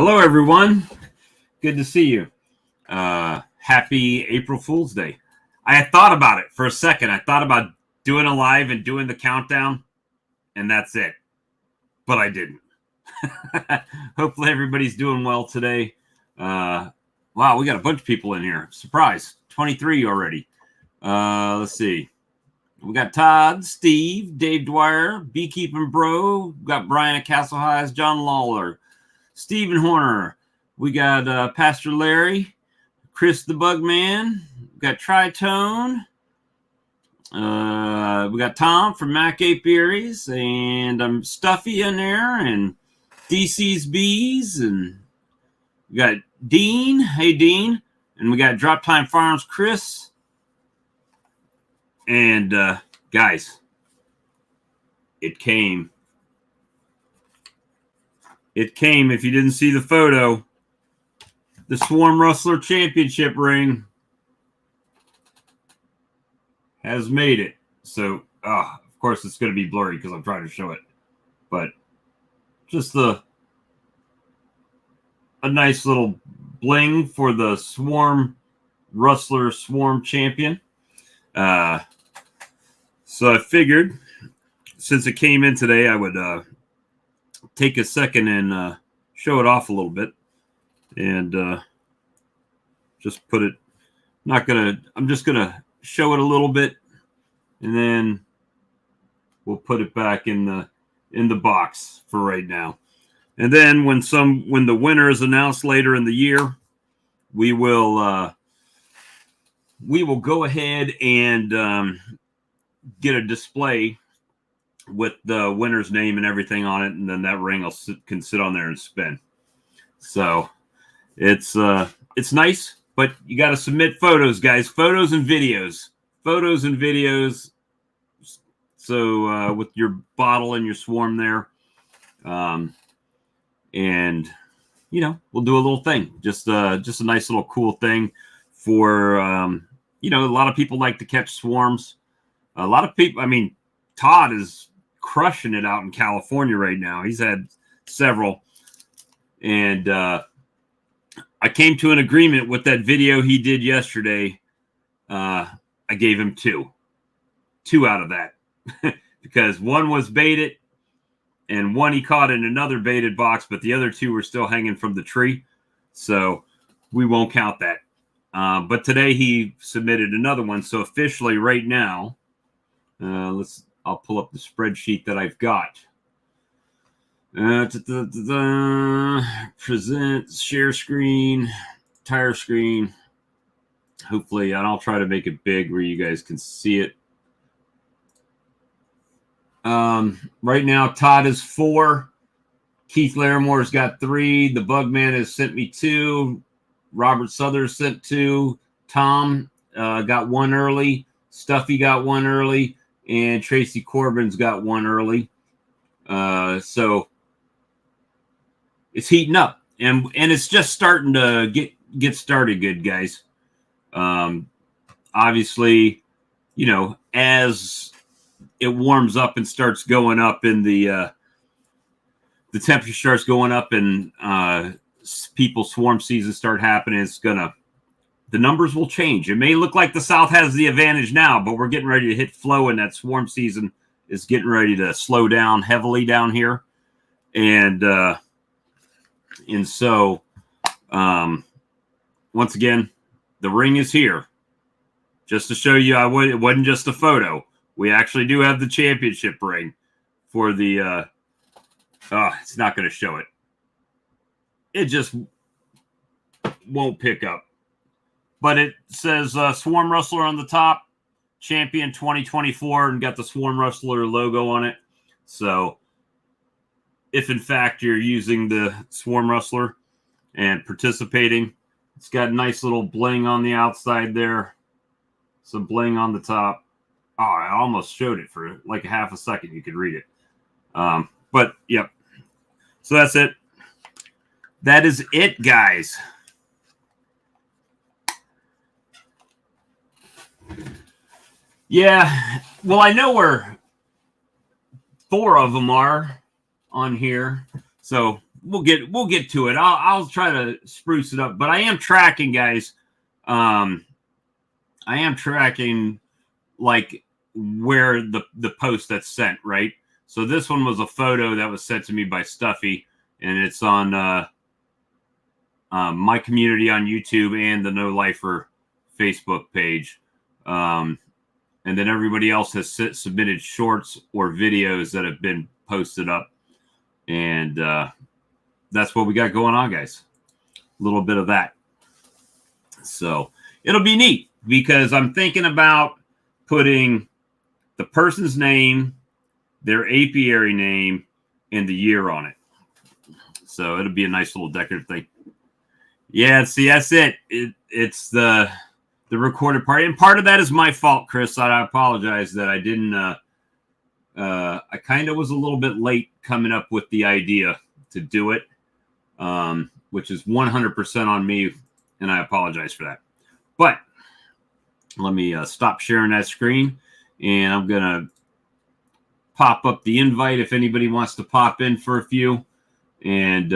Hello, everyone. Good to see you. Happy April Fool's Day. I had thought about it for a second. I thought about doing a live and doing the countdown, and that's it. But I didn't. Hopefully everybody's doing well today. Wow, we got a bunch of people in here. Surprise, 23 already. Let's see. We got Todd, Steve, Dave Dwyer, Beekeeping Bro. We got Brian at Castle Highs, John Lawler, Stephen Horner. We got Pastor Larry, Chris the Bugman. We got Tritone. We got Tom from Mac Apiaries, and I'm Stuffy in there, and DC's Bees, and we got Dean. Hey, Dean. And we got Drop Time Farms, Chris. And guys, it came. It came. If you didn't see the photo, the Swarm Rustler Championship ring has made it. So, of course, it's going to be blurry because I'm trying to show it. But just a nice little bling for the Swarm Rustler Swarm Champion. So I figured, since it came in today, I would take a second and show it off a little bit, and just put it. I'm just gonna show it a little bit, and then we'll put it back in the box for right now. And then when the winner is announced later in the year, we will go ahead and get a display with the winner's name and everything on it, and then that ring can sit on there and spin. So it's nice, but you got to submit photos, guys. Photos and videos. So with your bottle and your swarm there, and we'll do a little thing. Just a nice little cool thing for a lot of people like to catch swarms. A lot of people, Todd is crushing it out in California right now. He's had several. And I came to an agreement with that video he did yesterday. I gave him two out of that because one was baited and one he caught in another baited box, but the other two were still hanging from the tree. So we won't count that. But today he submitted another one. So officially right now, I'll pull up the spreadsheet that I've got. Present, share screen, tire screen. Hopefully, and I'll try to make it big where you guys can see it. Right now, Todd is 4. Keith Laramore's got 3. The Bugman has sent me 2. Robert Souther sent 2. Tom got 1 early. Stuffy got 1 early. And Tracy Corbin's got 1 early. So it's heating up. And it's just starting to get started good, guys. Obviously, as it warms up and starts going up in the temperature starts going up and people's swarm seasons start happening, the numbers will change. It may look like the South has the advantage now, but we're getting ready to hit flow, and that swarm season is getting ready to slow down heavily down here. And so, once again, the ring is here. Just to show you, it wasn't just a photo. We actually do have the championship ring for the it's not going to show it. It just won't pick up. But it says Swarm Rustler on the top, Champion 2024, and got the Swarm Rustler logo on it. So if, in fact, you're using the Swarm Rustler and participating, it's got a nice little bling on the outside there, some bling on the top. Oh, I almost showed it for like a half a second. You could read it. But, yep. So that's it. That is it, guys. Yeah, well, I know where 4 of them are on here. So we'll get to it. I'll try to spruce it up, but I am tracking, guys. I am tracking like where the post that's sent, right? So this one was a photo that was sent to me by Stuffy, and it's on my community on YouTube and the No Lifer Facebook page. And then everybody else has submitted shorts or videos that have been posted up. And that's what we got going on, guys. A little bit of that. So it'll be neat because I'm thinking about putting the person's name, their apiary name, and the year on it. So it'll be a nice little decorative thing. Yeah, see, that's it. It's the recorded part. And part of that is my fault, Chris. I apologize that I didn't I kind of was a little bit late coming up with the idea to do it, which is 100% on me, and I apologize for that. But let me stop sharing that screen, and I'm going to pop up the invite if anybody wants to pop in for a few and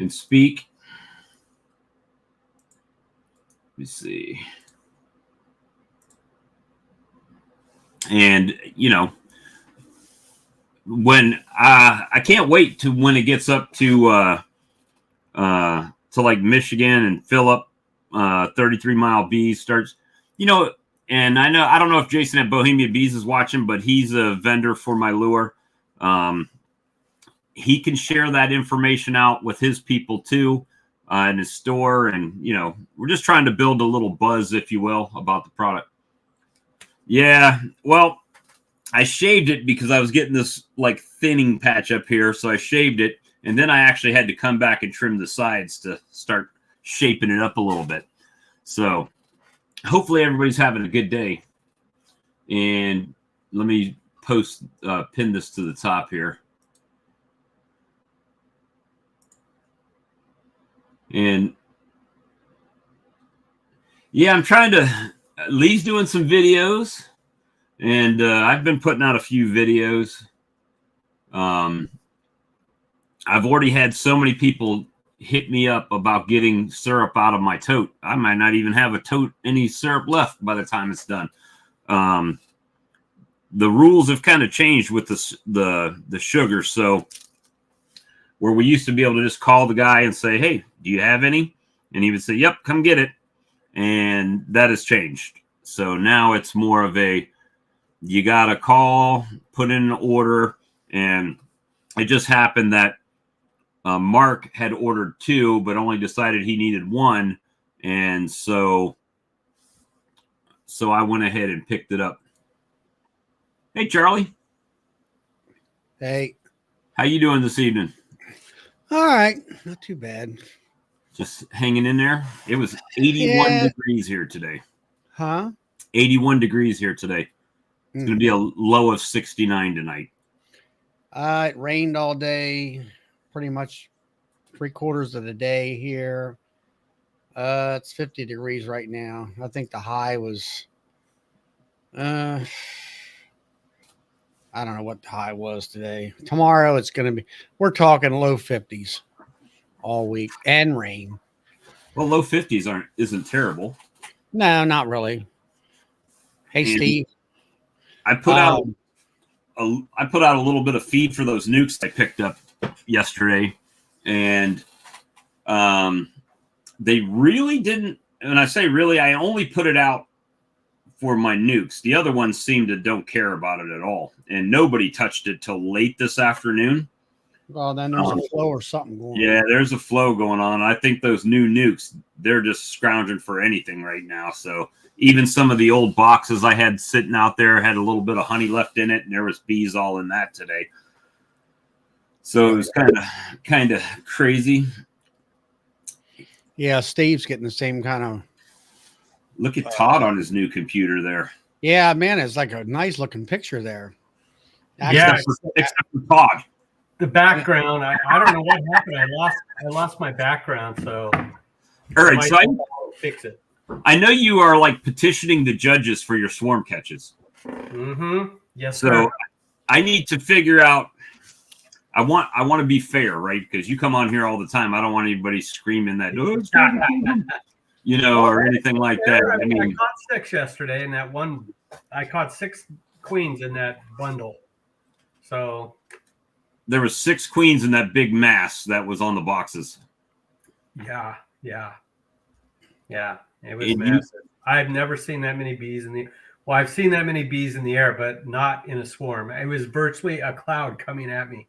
speak. Let me see. And, you know, when I can't wait to when it gets up to like Michigan and fill up 33 Mile Bees starts, you know, and I don't know if Jason at Bohemia Bees is watching, but he's a vendor for my lure. He can share that information out with his people too in his store. And, you know, we're just trying to build a little buzz, if you will, about the product. Yeah, well, I shaved it because I was getting this like thinning patch up here. So I shaved it. And then I actually had to come back and trim the sides to start shaping it up a little bit. So hopefully everybody's having a good day. And let me pin this to the top here. And yeah, I'm trying to, Lee's doing some videos, and I've been putting out a few videos. I've already had so many people hit me up about getting syrup out of my tote. I might not even have a tote, any syrup left by the time it's done. The rules have kind of changed with the sugar. So where we used to be able to just call the guy and say, hey, do you have any? And he would say, yep, come get it. And that has changed. So now it's more of a, you got to call, put in an order. And it just happened that Mark had ordered 2, but only decided he needed 1. And so I went ahead and picked it up. Hey, Charlie. Hey. How you doing this evening? All right. Not too bad. Just hanging in there. It was 81 degrees here today. Huh? 81 degrees here today. It's going to be a low of 69 tonight. It rained all day, pretty much 3/4 of the day here. It's 50 degrees right now. I think the high was, I don't know what the high was today. Tomorrow it's going to be, we're talking low 50s all week and rain. Well, low 50s isn't terrible. No, not really. Hey, and Steve. I put out a little bit of feed for those nukes I picked up yesterday, and they really didn't. And I say really, I only put it out for my nukes. The other ones seem to don't care about it at all, and nobody touched it till late this afternoon. Well, then there's a flow or something going on. Yeah, there's a flow going on. I think those new nukes, they're just scrounging for anything right now. So even some of the old boxes I had sitting out there had a little bit of honey left in it, and there was bees all in that today. So it was kind of crazy. Yeah, Steve's getting the same kind of. Look at Todd on his new computer there. Yeah, man, it's like a nice looking picture there. Yeah, except for Todd. The background, I don't know what happened. I lost my background, so all right, so fix it. I know you are like petitioning the judges for your swarm catches. Mm-hmm. Yes, so sir. I need to figure out I want to be fair, right? Because you come on here all the time. I don't want anybody screaming that, or anything like that. I mean, I caught 6 yesterday, and that one, I caught 6 queens in that bundle. So there was 6 queens in that big mass that was on the boxes. Yeah. It was massive. I've never seen that many bees in the. Well, I've seen that many bees in the air, but not in a swarm. It was virtually a cloud coming at me.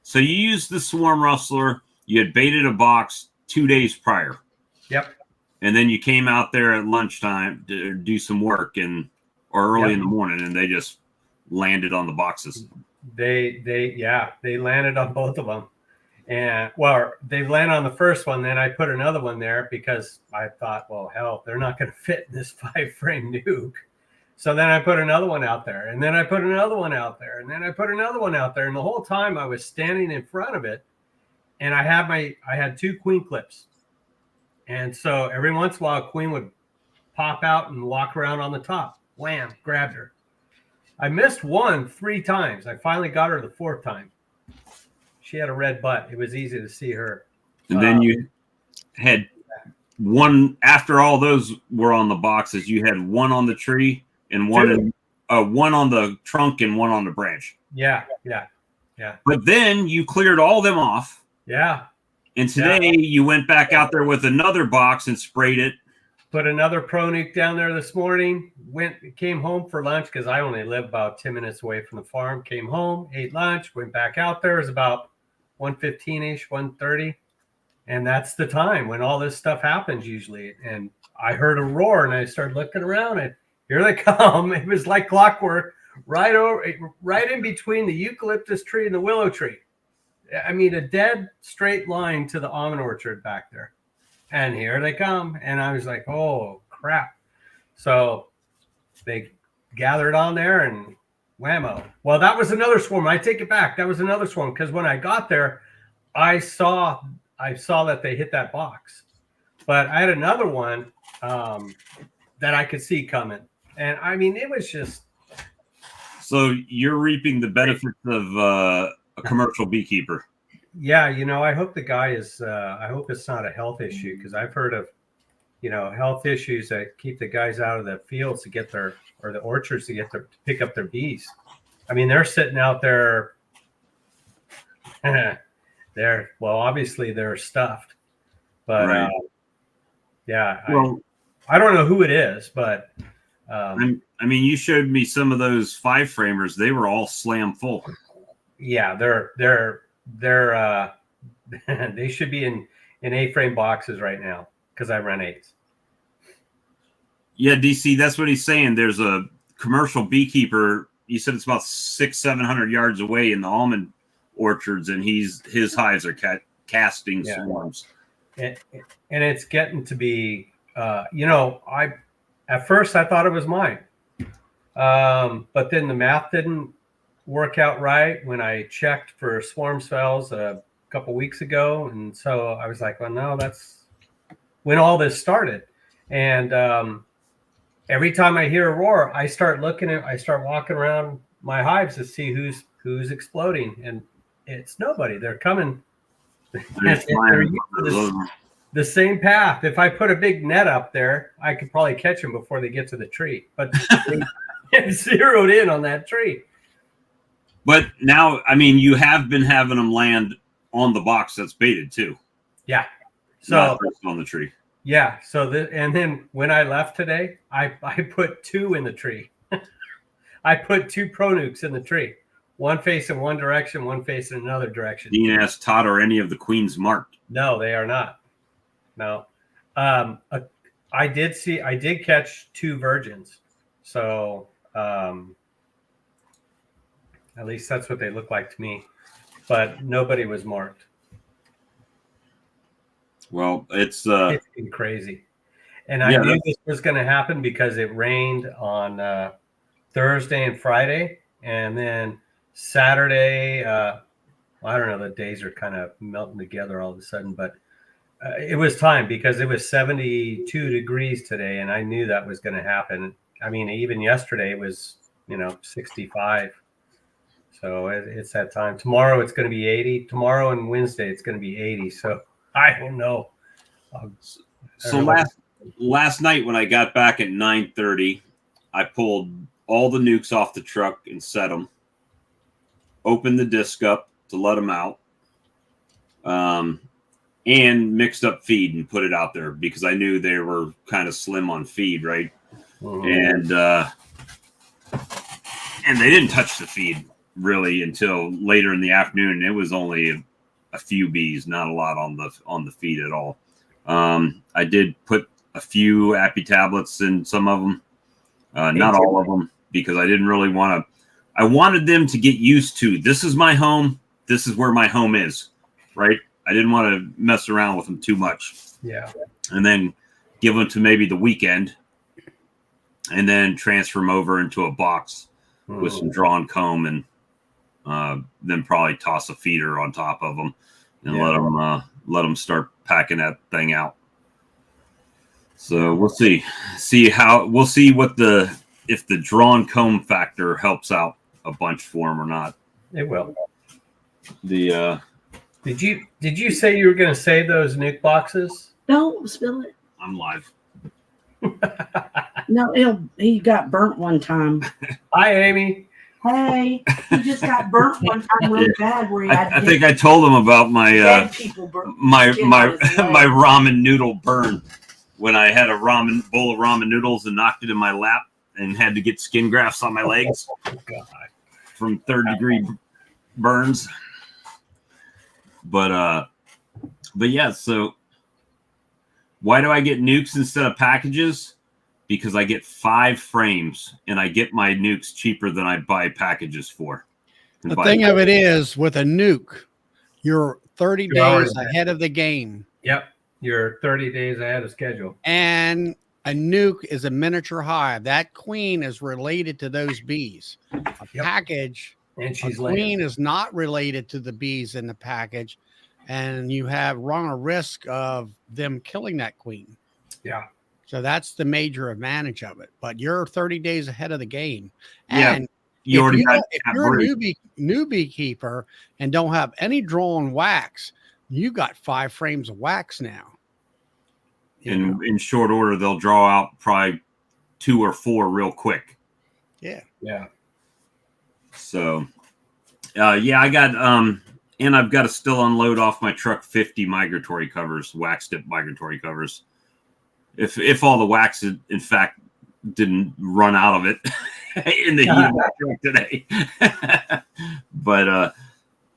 So you used the swarm rustler. You had baited a box 2 days prior. Yep. And then you came out there at lunchtime to do some work or early in the morning, and they just landed on the boxes. They landed on both of them. And well, they landed on the first one. Then I put another one there because I thought, well, hell, they're not going to fit in this 5-frame nuke. So then I put another one out there, and then I put another one out there, and then I put another one out there. And the whole time I was standing in front of it, and I had 2 queen clips. And so every once in a while, a queen would pop out and walk around on the top. Wham, grabbed her. I missed one 3 times. I finally got her the 4th time. She had a red butt. It was easy to see her. And then you had one, after all those were on the boxes, you had one on the tree and one on the trunk and one on the branch. Yeah. But then you cleared all them off. Yeah. And today you went back out there with another box and sprayed it. Put another pro nuke down there this morning. Came home for lunch because I only live about 10 minutes away from the farm. Came home, ate lunch, went back out there. It was about 1:15-ish, 1:30. And that's the time when all this stuff happens usually. And I heard a roar and I started looking around and here they come. It was like clockwork right in between the eucalyptus tree and the willow tree. I mean, a dead straight line to the almond orchard back there. And here they come. And I was like, oh, crap. So they gathered on there and whammo. Well, that was another swarm. I take it back. That was another swarm because when I got there, I saw that they hit that box. But I had another one that I could see coming. And, I mean, it was just. So you're reaping the benefits of a commercial beekeeper. Yeah, I hope the guy is I hope it's not a health issue because I've heard of, health issues that keep the guys out of the fields or the orchards to pick up their bees. I mean, they're sitting out there. Obviously they're stuffed, but right. I don't know who it is, but I mean, you showed me some of those 5-framers. They were all slam full. Yeah, they're they should be in 8-frame boxes right now because I run 8s. Yeah, DC, that's what he's saying. There's a commercial beekeeper. He said it's about 600-700 yards away in the almond orchards, and his hives are casting swarms. And it's getting to be, at first I thought it was mine, but then the math didn't work out right when I checked for swarm cells a couple weeks ago, and so I was like, well, no, that's when all this started. And every time I hear a roar, I start walking around my hives to see who's exploding, and it's nobody. They're coming. They're using the same path. If I put a big net up there, I could probably catch them before they get to the tree, but they zeroed in on that tree. But now, I mean, you have been having them land on the box that's baited too. Yeah. So not just on the tree. Yeah. So and then when I left today, I put 2 in the tree. I put 2 pro nukes in the tree. One facing one direction, one facing another direction. Dean asked Todd, are any of the queens marked? No, they are not. No. I did catch 2 virgins. So at least that's what they look like to me. But nobody was marked. Well, it's been crazy. And I knew this was going to happen because it rained on Thursday and Friday. And then Saturday, I don't know, the days are kind of melting together all of a sudden. But it was time because it was 72 degrees today. And I knew that was going to happen. I mean, even yesterday it was, 65. So it's that time. Tomorrow it's going to be 80. Tomorrow and Wednesday it's going to be 80. So I don't know. So last night when I got back at 9:30, I pulled all the nukes off the truck and set them. Opened the disc up to let them out. And mixed up feed and put it out there because I knew they were kind of slim on feed, right? And they didn't touch the feed really until later in the afternoon. It was only a few bees, not a lot on the feed at all. I did put a few Appy tablets in some of them, not all of them, because I didn't really want to. I wanted them to get used to, this is my home. This is where my home is, right? I didn't want to mess around with them too much. Yeah. And then give them to maybe the weekend and then transfer them over into a box with some drawn comb and then probably toss a feeder on top of them and let them start packing that thing out. So we'll see what if the drawn comb factor helps out a bunch for them or not. It will. Did you say you were going to save those nuke boxes? Don't spill it. I'm live. No, he got burnt one time. Hi, Amy. Hey, he just got burnt one time really bad. Where he had I think I told him about my my ramen ramen noodle burn when I had a bowl of ramen noodles and knocked it in my lap and had to get skin grafts on my legs from third-degree burns. But yeah, so why do I get nukes instead of packages? Because I get 5 frames and I get my nukes cheaper than I buy packages for. The thing of it is, with a nuke, you're 30 days ahead of the game. Yep. You're 30 days ahead of schedule. And a nuke is a miniature hive. That queen is related to those bees. A package, and she's a queen is not related to the bees in the package. And you run a risk of them killing that queen. Yeah. So that's the major advantage of it. But you're 30 days ahead of the game. Yeah. And if you're a new beekeeper and don't have any drawn wax, you got 5 frames of wax now. In short order, they'll draw out probably 2 or 4 real quick. Yeah. Yeah. So, I got and I've got to still unload off my truck 50 migratory covers, wax tip migratory covers. If all the wax, in fact, didn't run out of it in the heat of my truck today. But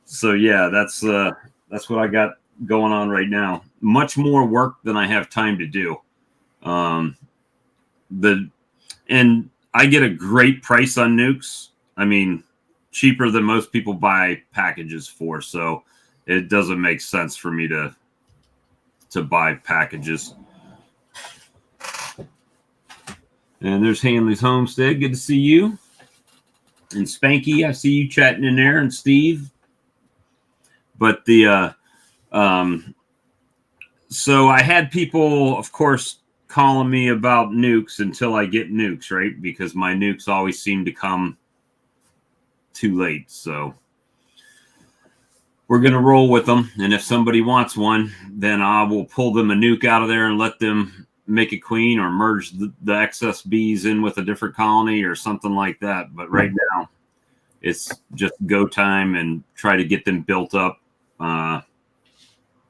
so yeah, that's what I got going on right now. Much more work than I have time to do. And I get a great price on nukes. I mean, cheaper than most people buy packages for. So it doesn't make sense for me to buy packages. And there's Hanley's Homestead. Good to see you. And Spanky, I see you chatting in there, and Steve. But so I had people, of course, calling me about nukes until I get nukes, right? Because my nukes always seem to come too late. So we're going to roll with them. And if somebody wants one, then I will pull them a nuke out of there and let them make a queen or merge the excess bees in with a different colony or something like that. But right now it's just go time and try to get them built up,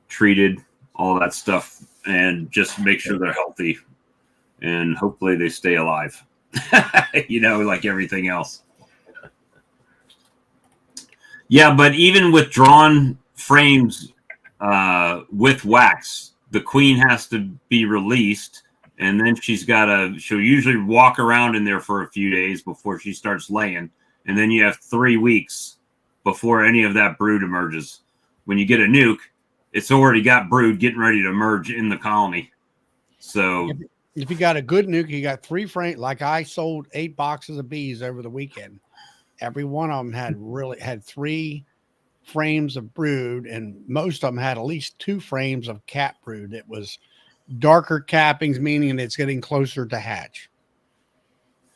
treated, all that stuff, and just make sure they're healthy and hopefully they stay alive, like everything else. Yeah. But even with drawn frames, with wax, the queen has to be released, and then she'll usually walk around in there for a few days before she starts laying. And then you have 3 weeks before any of that brood emerges. When you get a nuke, it's already got brood getting ready to emerge in the colony. So if you got a good nuke, you got 3 frames. Like I sold 8 boxes of bees over the weekend. Every one of them had 3 frames of brood, and most of them had at least 2 frames of cap brood. It was darker cappings, meaning it's getting closer to hatch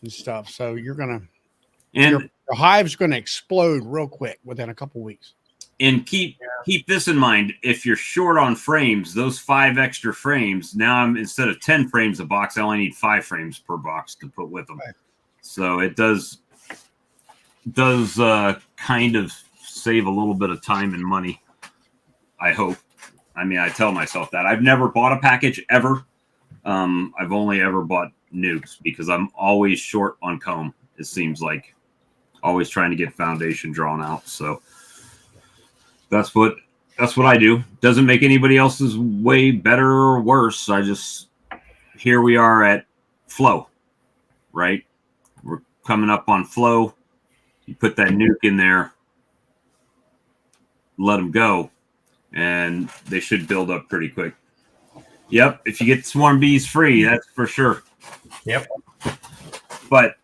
and stuff. So you're gonna your And hive's going to explode real quick within a couple weeks. And keep this in mind. If you're short on frames, those 5 extra frames, now I'm instead of 10 frames a box, I only need 5 frames per box to put with them. Right. So it does kind of save a little bit of time and money, I hope. I mean, I tell myself that. I've never bought a package ever. I've only ever bought nukes because I'm always short on comb, it seems like. Always trying to get foundation drawn out. So that's what I do. Doesn't make anybody else's way better or worse. Here we are at flow, right? We're coming up on flow. You put that nuke in there, let them go, and they should build up pretty quick. Yep, if you get swarm bees free, that's for sure. Yep. But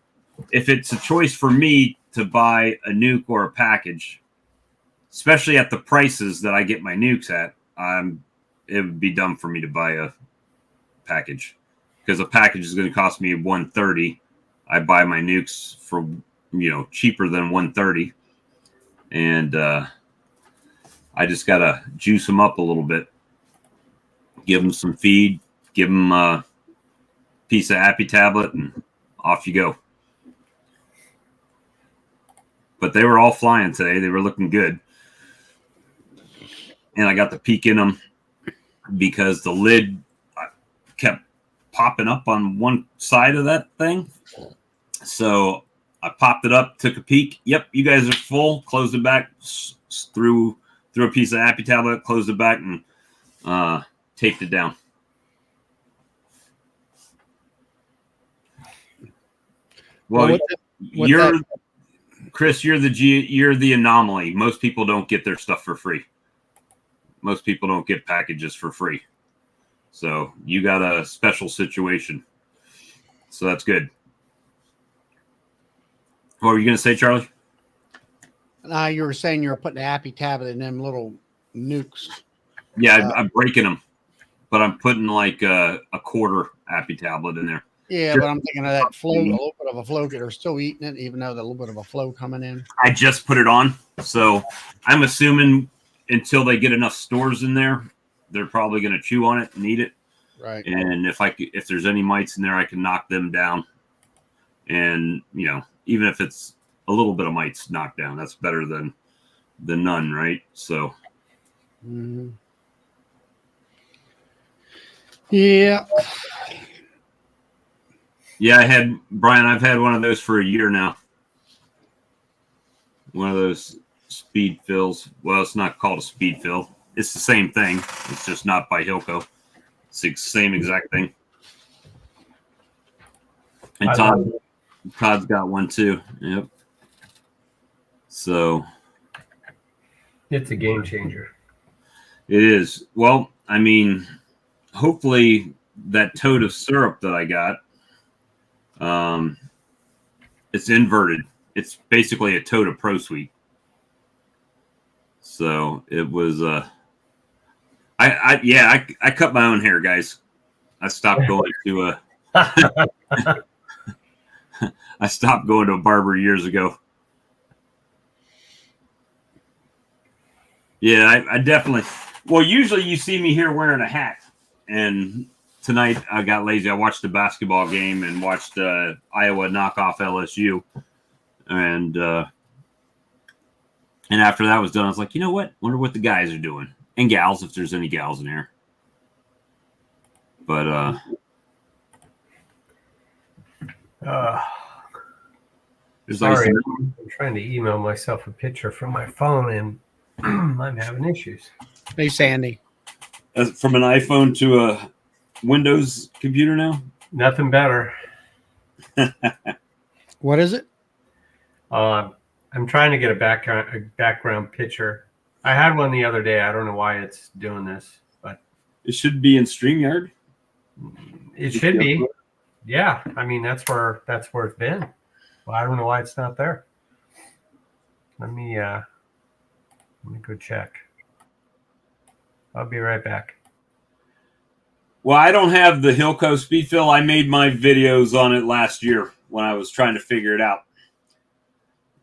if it's a choice for me to buy a nuke or a package, especially at the prices that I get my nukes at, it would be dumb for me to buy a package because a package is going to cost me $130. I buy my nukes for cheaper than $130, and I just gotta juice them up a little bit, give them some feed, give them a piece of Appy tablet, and off you go. But they were all flying today. They were looking good. And I got the peek in them because the lid kept popping up on one side of that thing. So I popped it up, took a peek. Yep, you guys are full. Closed it back, threw a piece of Appy tablet, closed it back, and taped it down. Well, Chris, you're the anomaly. Most people don't get their stuff for free. Most people don't get packages for free. So you got a special situation. So that's good. What were you going to say, Charlie? You were saying you were putting the Appy tablet in them little nukes. Yeah, I'm breaking them, but I'm putting like a quarter Appy tablet in there. Yeah, but I'm thinking of that flow, a little bit of a flow. They're still eating it, even though there's a little bit of a flow coming in. I just put it on, so I'm assuming until they get enough stores in there, they're probably going to chew on it and eat it. Right. And if there's any mites in there, I can knock them down. And even if it's a little bit of mites knocked down, that's better than none, right? So. Mm-hmm. Yeah. Yeah, I've had one of those for a year now. One of those speed fills. Well, it's not called a speed fill. It's the same thing. It's just not by Hilco. It's the same exact thing. And Todd's got one too. Yep. So. It's a game changer. It is. Well, I mean, hopefully that toad of syrup that I got, it's inverted. It's basically a toad of Pro Sweet. So it was, I cut my own hair, guys. I stopped going to I stopped going to a barber years ago. Yeah, I definitely. Well, usually you see me here wearing a hat, and tonight I got lazy. I watched the basketball game and watched Iowa knock off LSU, and after that was done, I was like, you know what? Wonder what the guys are doing, and gals, if there's any gals in here. But sorry, I'm trying to email myself a picture from my phone, and I'm having issues. Hey, Sandy. From an iPhone to a Windows computer now? Nothing better. What is it? I'm trying to get a background picture. I had one the other day. I don't know why it's doing this, but it should be in StreamYard. It should be. Yeah, I mean that's where it's been. Well, I don't know why it's not there. Let me go check. I'll be right back. Well, I don't have the Hilco speed fill. I made my videos on it last year when I was trying to figure it out.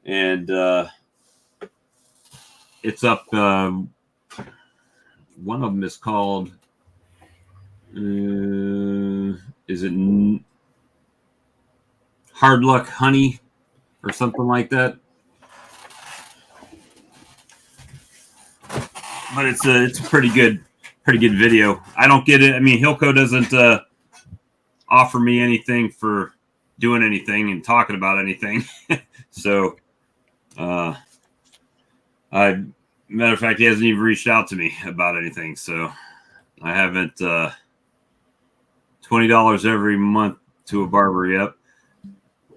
and it's up. One of them is called. Is it Hard Luck Honey or something like that? But it's a pretty good video. I don't get it. I mean, Hilco doesn't offer me anything for doing anything and talking about anything. So, matter of fact, he hasn't even reached out to me about anything. So, I haven't $20 every month to a barber yet.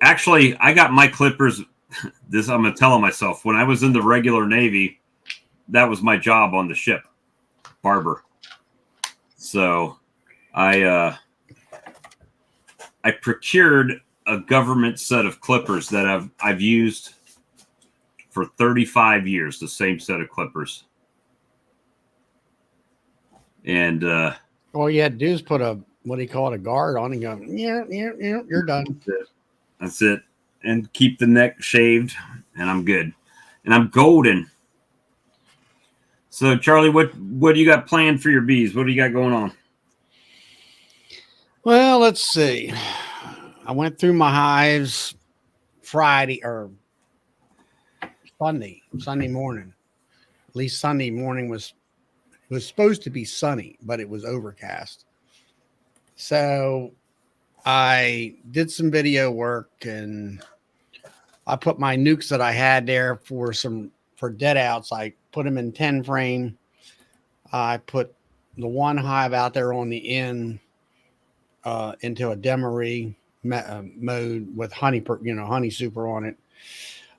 Actually, I got my clippers. This I'm gonna tell myself. When I was in the regular Navy, that was my job on the ship, barber. So, I procured a government set of clippers that I've used for 35 years. The same set of clippers, and all you had to do is put a what do you call it, a guard on, and go, yeah, you're done. That's it. And keep the neck shaved, and I'm good. And I'm golden. So, Charlie, what do you got planned for your bees? What do you got going on? Well, let's see. I went through my hives Friday or Sunday morning. At least Sunday morning was supposed to be sunny, but it was overcast. So I did some video work, and I put my nukes that I had there for dead outs. I put them in 10 frame. I put the one hive out there on the end into a demery mode with honey super on it.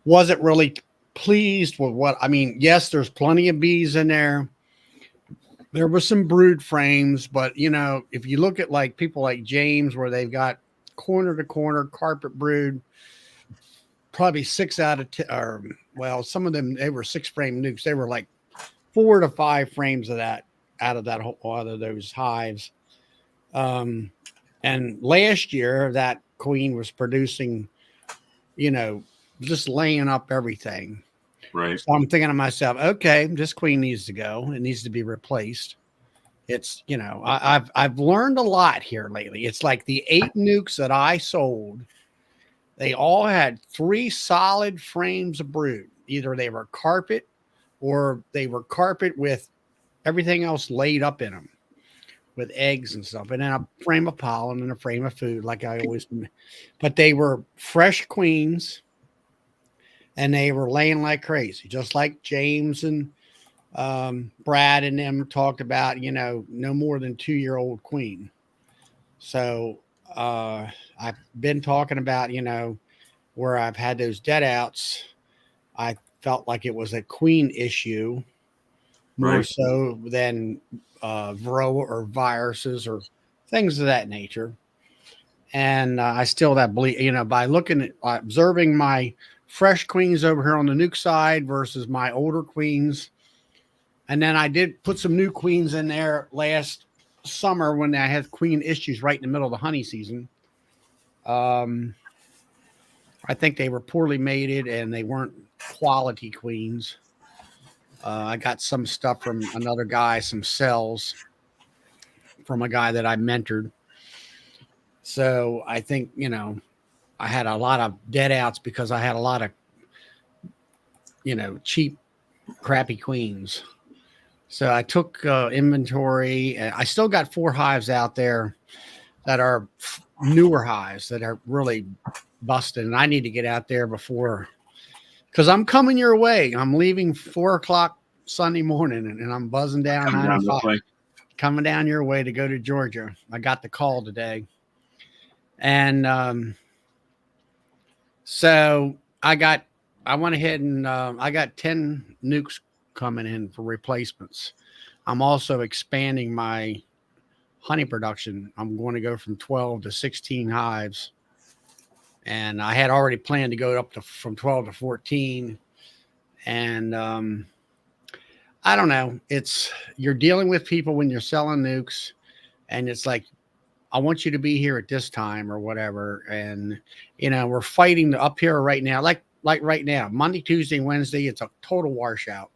Wasn't really pleased with what I mean. Yes, there's plenty of bees in there. There was some brood frames, but if you look at like people like James, where they've got corner to corner carpet brood, probably 6 out of 10, or well, some of them, they were 6 frame nukes. They were like 4 to 5 frames of that out of those hives. And last year that queen was producing, just laying up everything. Right. So I'm thinking to myself, okay, this queen needs to go. It needs to be replaced. It's, I've learned a lot here lately. It's like the 8 nukes that I sold, they all had 3 solid frames of brood. Either they were carpet or they were carpet with everything else laid up in them with eggs and stuff. And then a frame of pollen and a frame of food, like I always, but they were fresh queens. And they were laying like crazy, just like James and Brad and them talked about, no more than 2-year-old queen. So I've been talking about, where I've had those dead outs. I felt like it was a queen issue more so than varroa or viruses or things of that nature. And I still believe, by looking at observing my fresh queens over here on the nuke side versus my older queens. And then I did put some new queens in there last summer when I had queen issues right in the middle of the honey season. I think they were poorly mated and they weren't quality queens. I got some stuff from another guy, some cells from a guy that I mentored. So I think, I had a lot of dead outs because I had a lot of, cheap, crappy queens. So I took inventory. I still got 4 hives out there that are newer hives that are really busted. And I need to get out there before, because I'm coming your way. I'm leaving 4:00 Sunday morning and I'm buzzing down 95, coming down your way to go to Georgia. I got the call today. And, so I went ahead and I got 10 nukes coming in for replacements. I'm also expanding my honey production. I'm going to go from 12 to 16 hives. And I had already planned to go up from 12 to 14. And I don't know. You're dealing with people when you're selling nukes, and it's like, I want you to be here at this time or whatever. And, we're fighting up here right now. Like like right now, Monday, Tuesday, Wednesday, it's a total washout,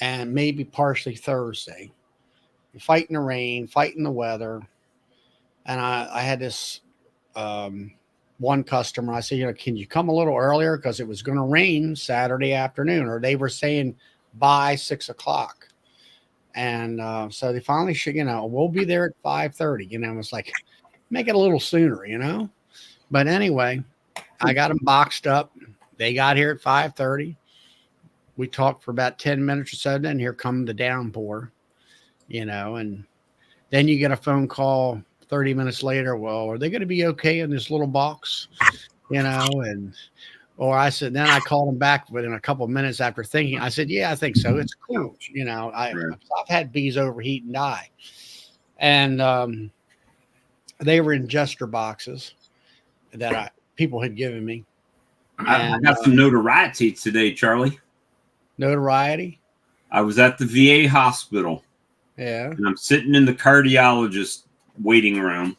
and maybe partially Thursday. You're fighting the rain, fighting the weather, and I had this one customer. I said, can you come a little earlier because it was going to rain Saturday afternoon, or they were saying by 6 o'clock. And so they finally should, we'll be there at 5:30. It's like, make it a little sooner. But anyway, I got them boxed up. They got here at 5:30. We talked for about 10 minutes or so. Then here come the downpour, and then you get a phone call 30 minutes later. Well, are they going to be okay in this little box? Or I said, then I called them back within a couple of minutes after thinking. I said, yeah, I think so. It's cool. I've had bees overheat and die. And they were in jester boxes that people had given me. I got some notoriety today, Charlie. Notoriety? I was at the VA hospital. Yeah. And I'm sitting in the cardiologist waiting room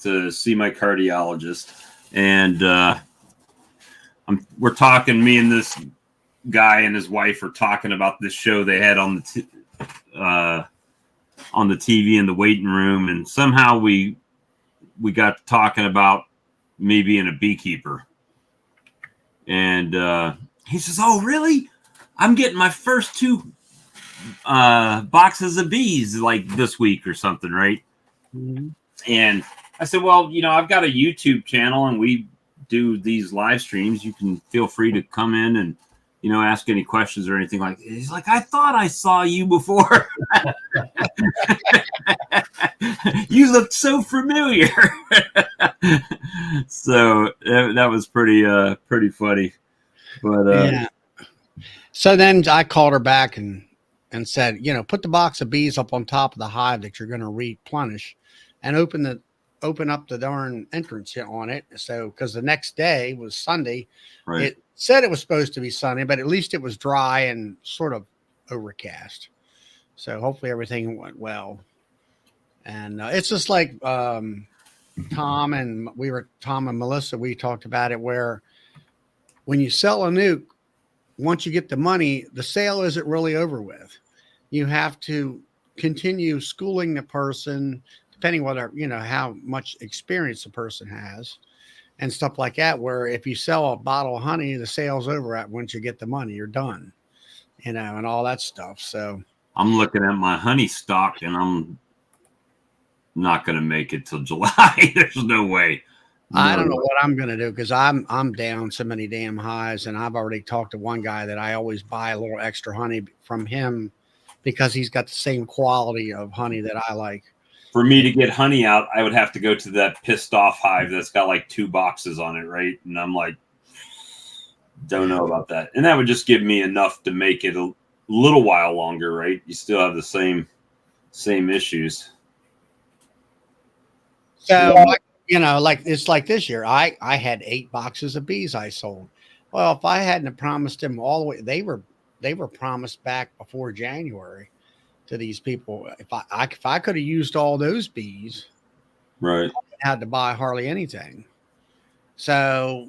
to see my cardiologist. And we're talking, me and this guy and his wife are talking about this show they had on the TV in the waiting room. And somehow we got talking about me being a beekeeper. And he says, oh, really? I'm getting my first 2 boxes of bees like this week or something, right? Mm-hmm. And I said, well, I've got a YouTube channel and we do these live streams. You can feel free to come in and, ask any questions or anything like that. He's like, I thought I saw you before. You looked so familiar. So that was pretty funny. But yeah. So then I called her back and said, put the box of bees up on top of the hive that you're going to replenish, and open up the darn entrance on it. So, because the next day was Sunday, right. It said it was supposed to be sunny, but at least it was dry and sort of overcast. So hopefully everything went well. And it's just like Tom and Melissa, we talked about it, where when you sell a nuke, once you get the money, the sale isn't really over with. You have to continue schooling the person, depending whether, how much experience the person has and stuff like that, where if you sell a bottle of honey, the sale's over at once you get the money, you're done, and all that stuff. So I'm looking at my honey stock and I'm not going to make it till July. There's no way. No. I don't know what I'm going to do, because I'm down so many damn hives, and I've already talked to one guy that I always buy a little extra honey from him because he's got the same quality of honey that I like. For me to get honey out, I would have to go to that pissed off hive that's got like 2 boxes on it, right? And I'm like, don't know about that. And that would just give me enough to make it a little while longer, right? You still have the same issues. So, like it's like this year, I had 8 boxes of bees I sold. Well, if I hadn't promised them all the way, they were promised back before January to these people. If I could have used all those bees, right, I had to buy hardly anything. So,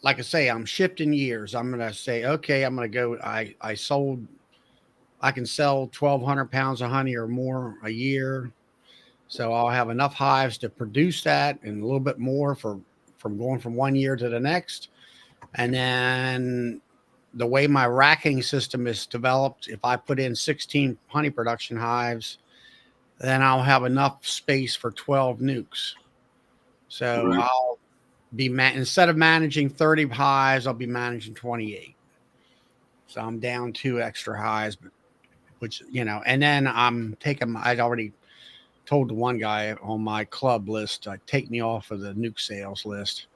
like I say, I'm shifting years. I'm going to say, okay, I'm going to go. I can sell 1,200 pounds of honey or more a year. So I'll have enough hives to produce that and a little bit more from going from one year to the next. And then the way my racking system is developed, if I put in 16 honey production hives, then I'll have enough space for 12 nukes. So right. I'll be instead of managing 30 hives, I'll be managing 28. So I'm down 2 extra hives, which, and then I'd already told the one guy on my club list, take me off of the nuke sales list.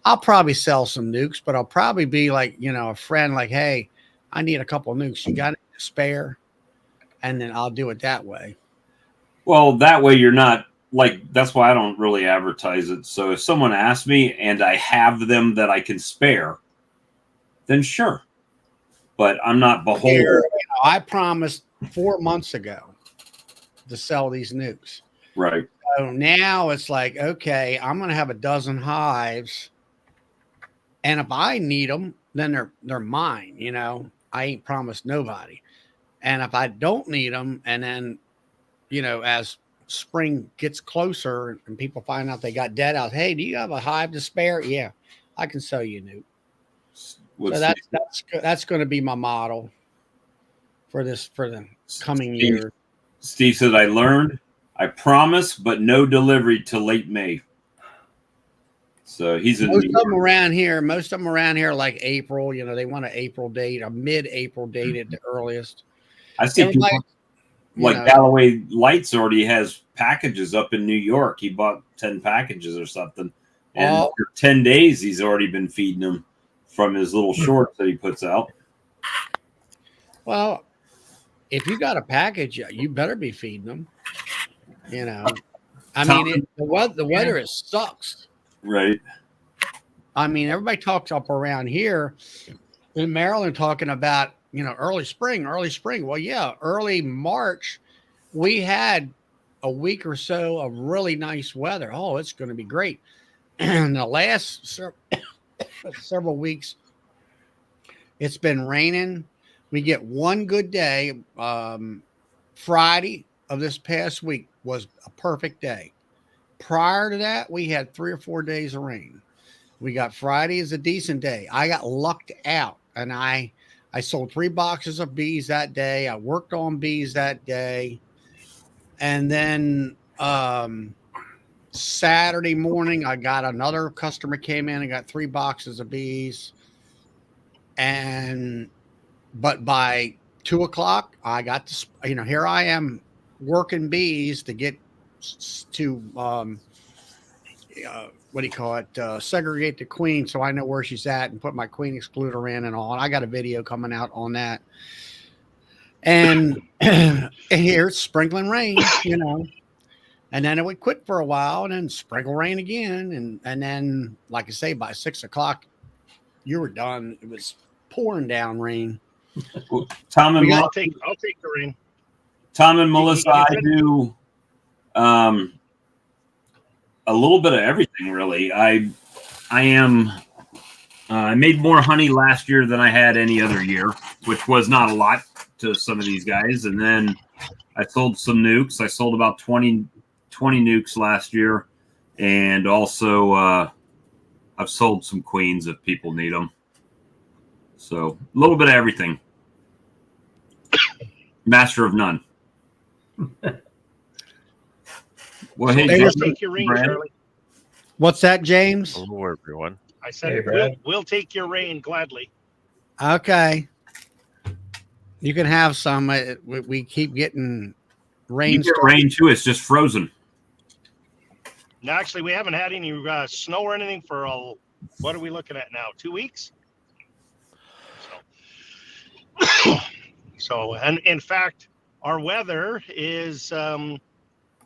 I'll probably sell some nukes, but I'll probably be like, a friend, like, hey, I need a couple of nukes. You got any to spare? And then I'll do it that way. Well, that way you're not that's why I don't really advertise it. So if someone asks me and I have them that I can spare, then sure. But I'm not beholden. I promised 4 months ago to sell these nukes. Right. So now it's like, okay, I'm going to have a dozen hives And if I need them, then they're mine. You know, I ain't promised nobody. And if I don't need them, and then as spring gets closer and people find out they got dead out, hey, do you have a hive to spare? Yeah, I can sell you a nuke. So that's going to be my model for the coming year. Steve said, I learned, I promise, but no delivery till late May. So he's in most of them around here are like April. They want an April date, a mid-April date at the earliest. I see people like Galloway Lights already has packages up in New York. He bought 10 packages or something. And for 10 days, he's already been feeding them from his little shorts that he puts out. Well, if you got a package, you better be feeding them. I mean, the weather sucks. Right. I mean, everybody talks up around here in Maryland talking about, early spring. Well, yeah, early March, we had a week or so of really nice weather. Oh, it's going to be great. And the last several weeks, it's been raining. We get one good day. Friday of this past week was a perfect day. Prior to that, we had 3 or 4 days of rain. We got Friday as a decent day. I got lucked out, and I sold 3 boxes of bees that day. I worked on bees that day. And then Saturday morning, I got another customer came in and got 3 boxes of bees. But by 2:00, I got to, here I am working bees to get to, what do you call it? Segregate the queen so I know where she's at and put my queen excluder in and all. And I got a video coming out on that. And here it's sprinkling rain, and then it would quit for a while and then sprinkle rain again. And then, like I say, by 6:00, you were done. It was pouring down rain. Tom and I'll take the rain. Tom and Melissa, I do a little bit of everything, really. I made more honey last year than I had any other year, which was not a lot to some of these guys. And then I sold some nukes. I sold about 20 nukes last year. And also I've sold some queens if people need them. So a little bit of everything. Master of none. Well, hey, James, take your rain, Charlie. What's that, James? Hello, everyone. I said we'll take your rain gladly. Okay. You can have some. We keep getting rain. You get rain too. It's just frozen. No, actually, we haven't had any snow or anything for what are we looking at now? 2 weeks. So, and in fact, our weather is, I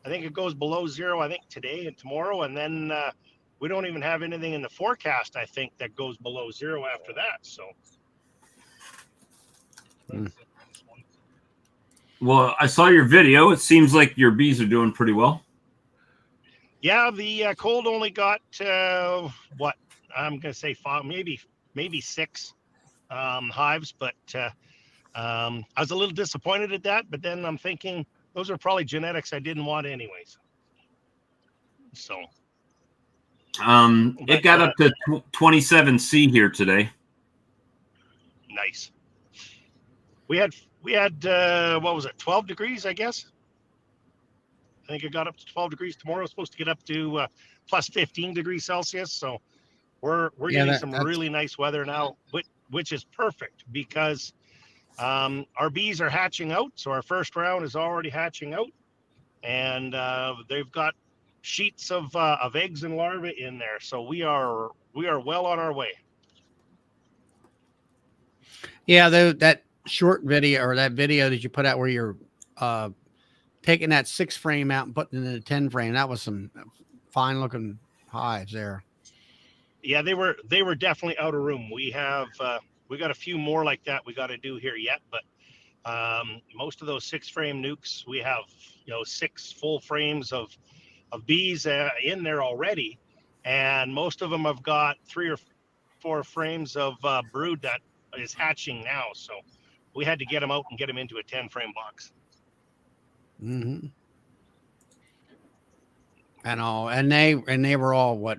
think it goes below 0, I think today and tomorrow. And then we don't even have anything in the forecast, I think, that goes below 0 after that. So. Well, I saw your video. It seems like your bees are doing pretty well. Yeah, the cold only got, what, I'm going to say 5, maybe 6 hives, but I was a little disappointed at that, but then I'm thinking those are probably genetics I didn't want anyways. So it got up to 27C here today. Nice. We had what was it, 12 degrees, I guess. I think it got up to 12 degrees tomorrow. It's supposed to get up to plus 15 degrees Celsius. So we're getting some really nice weather now, which is perfect because our bees are hatching out. So our first round is already hatching out, and they've got sheets of eggs and larvae in there. So we are well on our way. Yeah, that short video or that video that you put out where you're taking that 6 frame out and putting it in a 10 frame, that was some fine looking hives there. Yeah, they were definitely out of room. We have we got a few more like that we got to do here yet, but most of those 6 frame nukes, we have 6 full frames of bees in there already, and most of them have got 3 4 frames of brood that is hatching now. So we had to get them out and get them into a 10 frame box. Mm-hmm. And they were all what,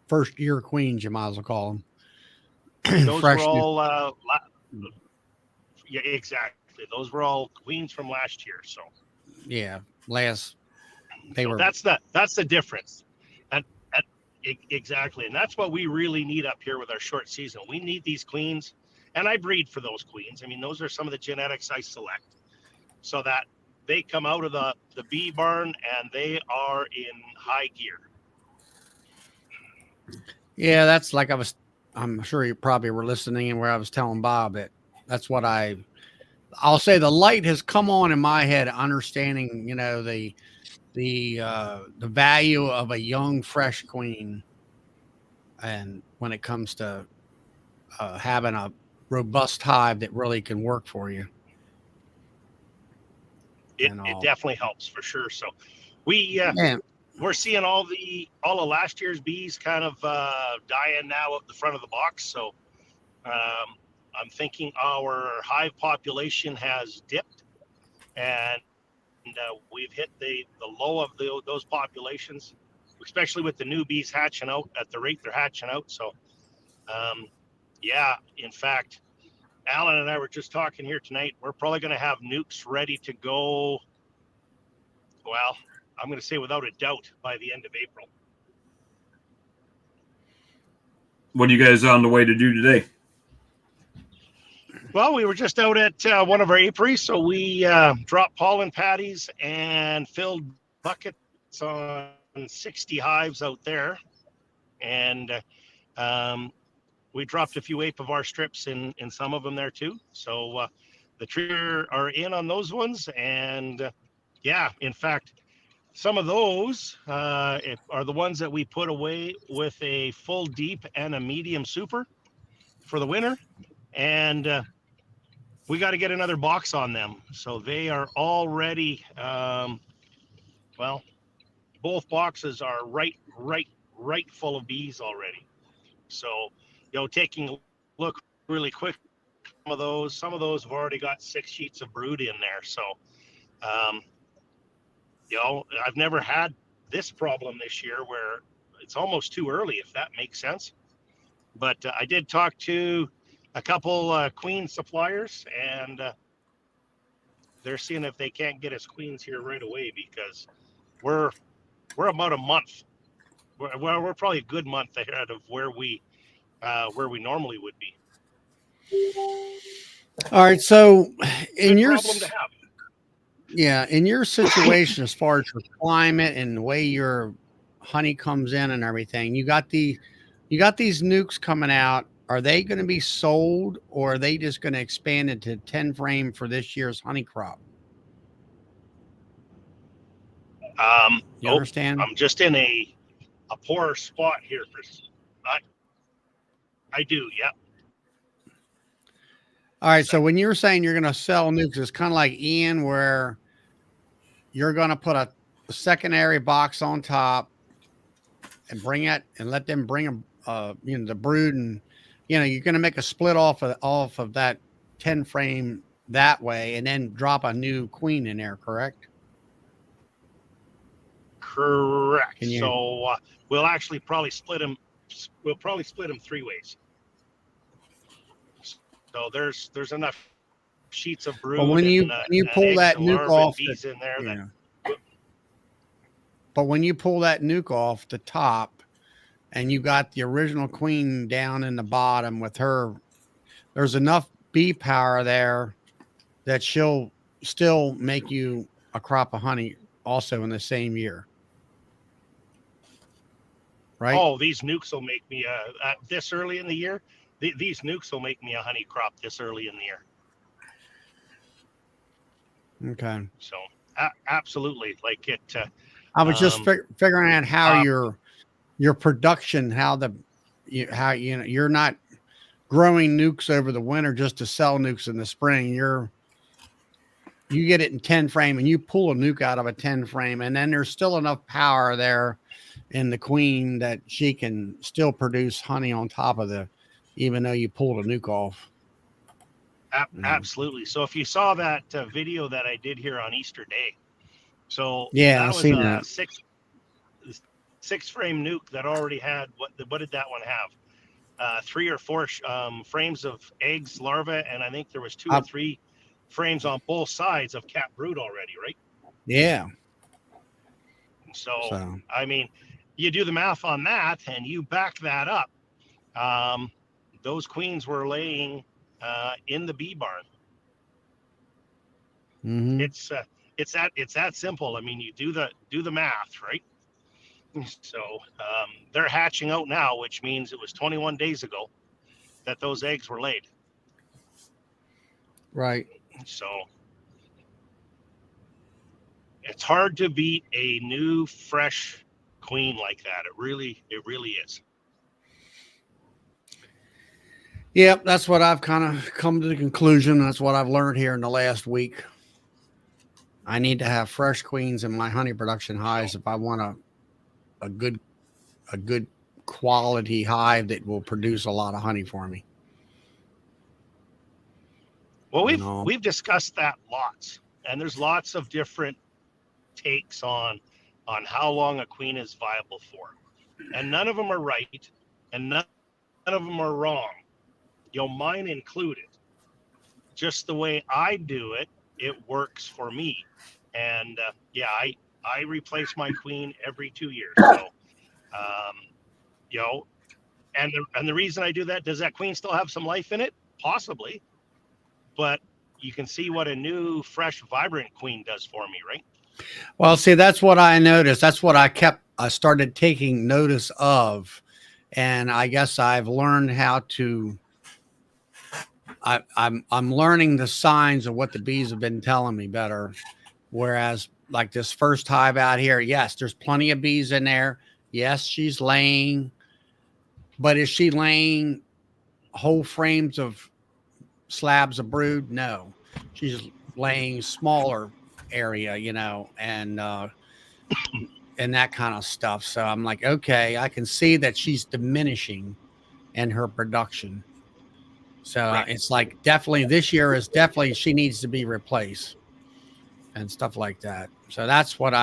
first year queens, you might as well call them. Those Fresh were new- all, yeah, exactly. Those were all queens from last year. So yeah, they so were. that's the difference. And exactly, and that's what we really need up here with our short season. We need these queens, and I breed for those queens. I mean, those are some of the genetics I select, so that they come out of the bee barn and they are in high gear. Yeah, that's like I'm sure you probably were listening in where I was telling Bob that that's what I'll say the light has come on in my head, understanding, the value of a young, fresh queen. And when it comes to having a robust hive that really can work for you. It definitely helps for sure. So we're seeing all of last year's bees kind of dying now at the front of the box. So I'm thinking our hive population has dipped, and we've hit the low of those populations, especially with the new bees hatching out at the rate they're hatching out. So in fact, Alan and I were just talking here tonight. We're probably going to have nukes ready to go. Well, I'm going to say without a doubt by the end of April. What are you guys on the way to do today? Well, we were just out at one of our apiaries, so we dropped pollen patties and filled buckets on 60 hives out there, and we dropped a few apivar strips in some of them there too. So the trees are in on those ones, and in fact, some of those are the ones that we put away with a full deep and a medium super for the winter, and we got to get another box on them. So they are already, both boxes are right full of bees already. So, taking a look really quick, some of those have already got 6 sheets of brood in there. So, I've never had this problem this year where it's almost too early, if that makes sense. But I did talk to a couple queen suppliers, and they're seeing if they can't get us queens here right away, because we're about a month. We're probably a good month ahead of where we normally would be. All right, so in your problem to have. Yeah, in your situation, as far as your climate and the way your honey comes in and everything, you got these nukes coming out. Are they going to be sold, or are they just going to expand into 10 frame for this year's honey crop? You understand? I'm just in a poor spot here. I do, yeah. All right, so when you're saying you're going to sell nukes, it's kind of like Ian, where you're going to put a secondary box on top and bring it and let them bring the brood, and you're going to make a split off of that 10 frame that way, and then drop a new queen in there, correct? Correct. So we'll actually probably split them. We'll probably split them 3 ways. So there's enough sheets of brood. But when you pull that nuke off, but when you pull that nuke off the top, and you got the original queen down in the bottom with her, there's enough bee power there that she'll still make you a crop of honey also in the same year. Right? Oh, these nukes will make me this early in the year. These nukes will make me a honey crop this early in the year. Okay. So absolutely, like it. I was just figuring out how your production, you're not growing nukes over the winter just to sell nukes in the spring. You get it in 10 frame, and you pull a nuke out of a 10 frame, and then there's still enough power there in the queen that she can still produce honey on top of even though you pulled a nuke off. Absolutely. So if you saw that video that I did here on Easter Day, so Yeah, that I've was seen a that. six frame nuke that already had what did that one have? 3 or 4 frames of eggs, larvae, and I think there was 2 or 3 frames on both sides of cat brood already, right? Yeah. So I mean, you do the math on that and you back that up. Those queens were laying in the bee barn. Mm-hmm. It's that simple. I mean, you do the math, right? So they're hatching out now, which means it was 21 days ago that those eggs were laid. Right. So it's hard to beat a new, fresh queen like that. It really is. Yep, that's what I've kind of come to the conclusion. That's what I've learned here in the last week. I need to have fresh queens in my honey production hives if I want a good quality hive that will produce a lot of honey for me. Well, we've discussed that lots, and there's lots of different takes on how long a queen is viable for, and none of them are right, and none of them are wrong. Mine included. Just the way I do it, it works for me, and I replace my queen every 2 years. So, and the reason I do that, does that queen still have some life in it? Possibly, but you can see what a new, fresh, vibrant queen does for me, right? Well, see, that's what I noticed. That's what I started taking notice of. And I guess I've learned how to, I'm learning the signs of what the bees have been telling me better. Whereas like this first hive out here, yes, there's plenty of bees in there. Yes, she's laying, but is she laying whole frames of slabs of brood? No, she's laying smaller area, and that kind of stuff. So I'm like, okay, I can see that she's diminishing in her production. So Right. It's like definitely this year is definitely she needs to be replaced and stuff like that. So that's what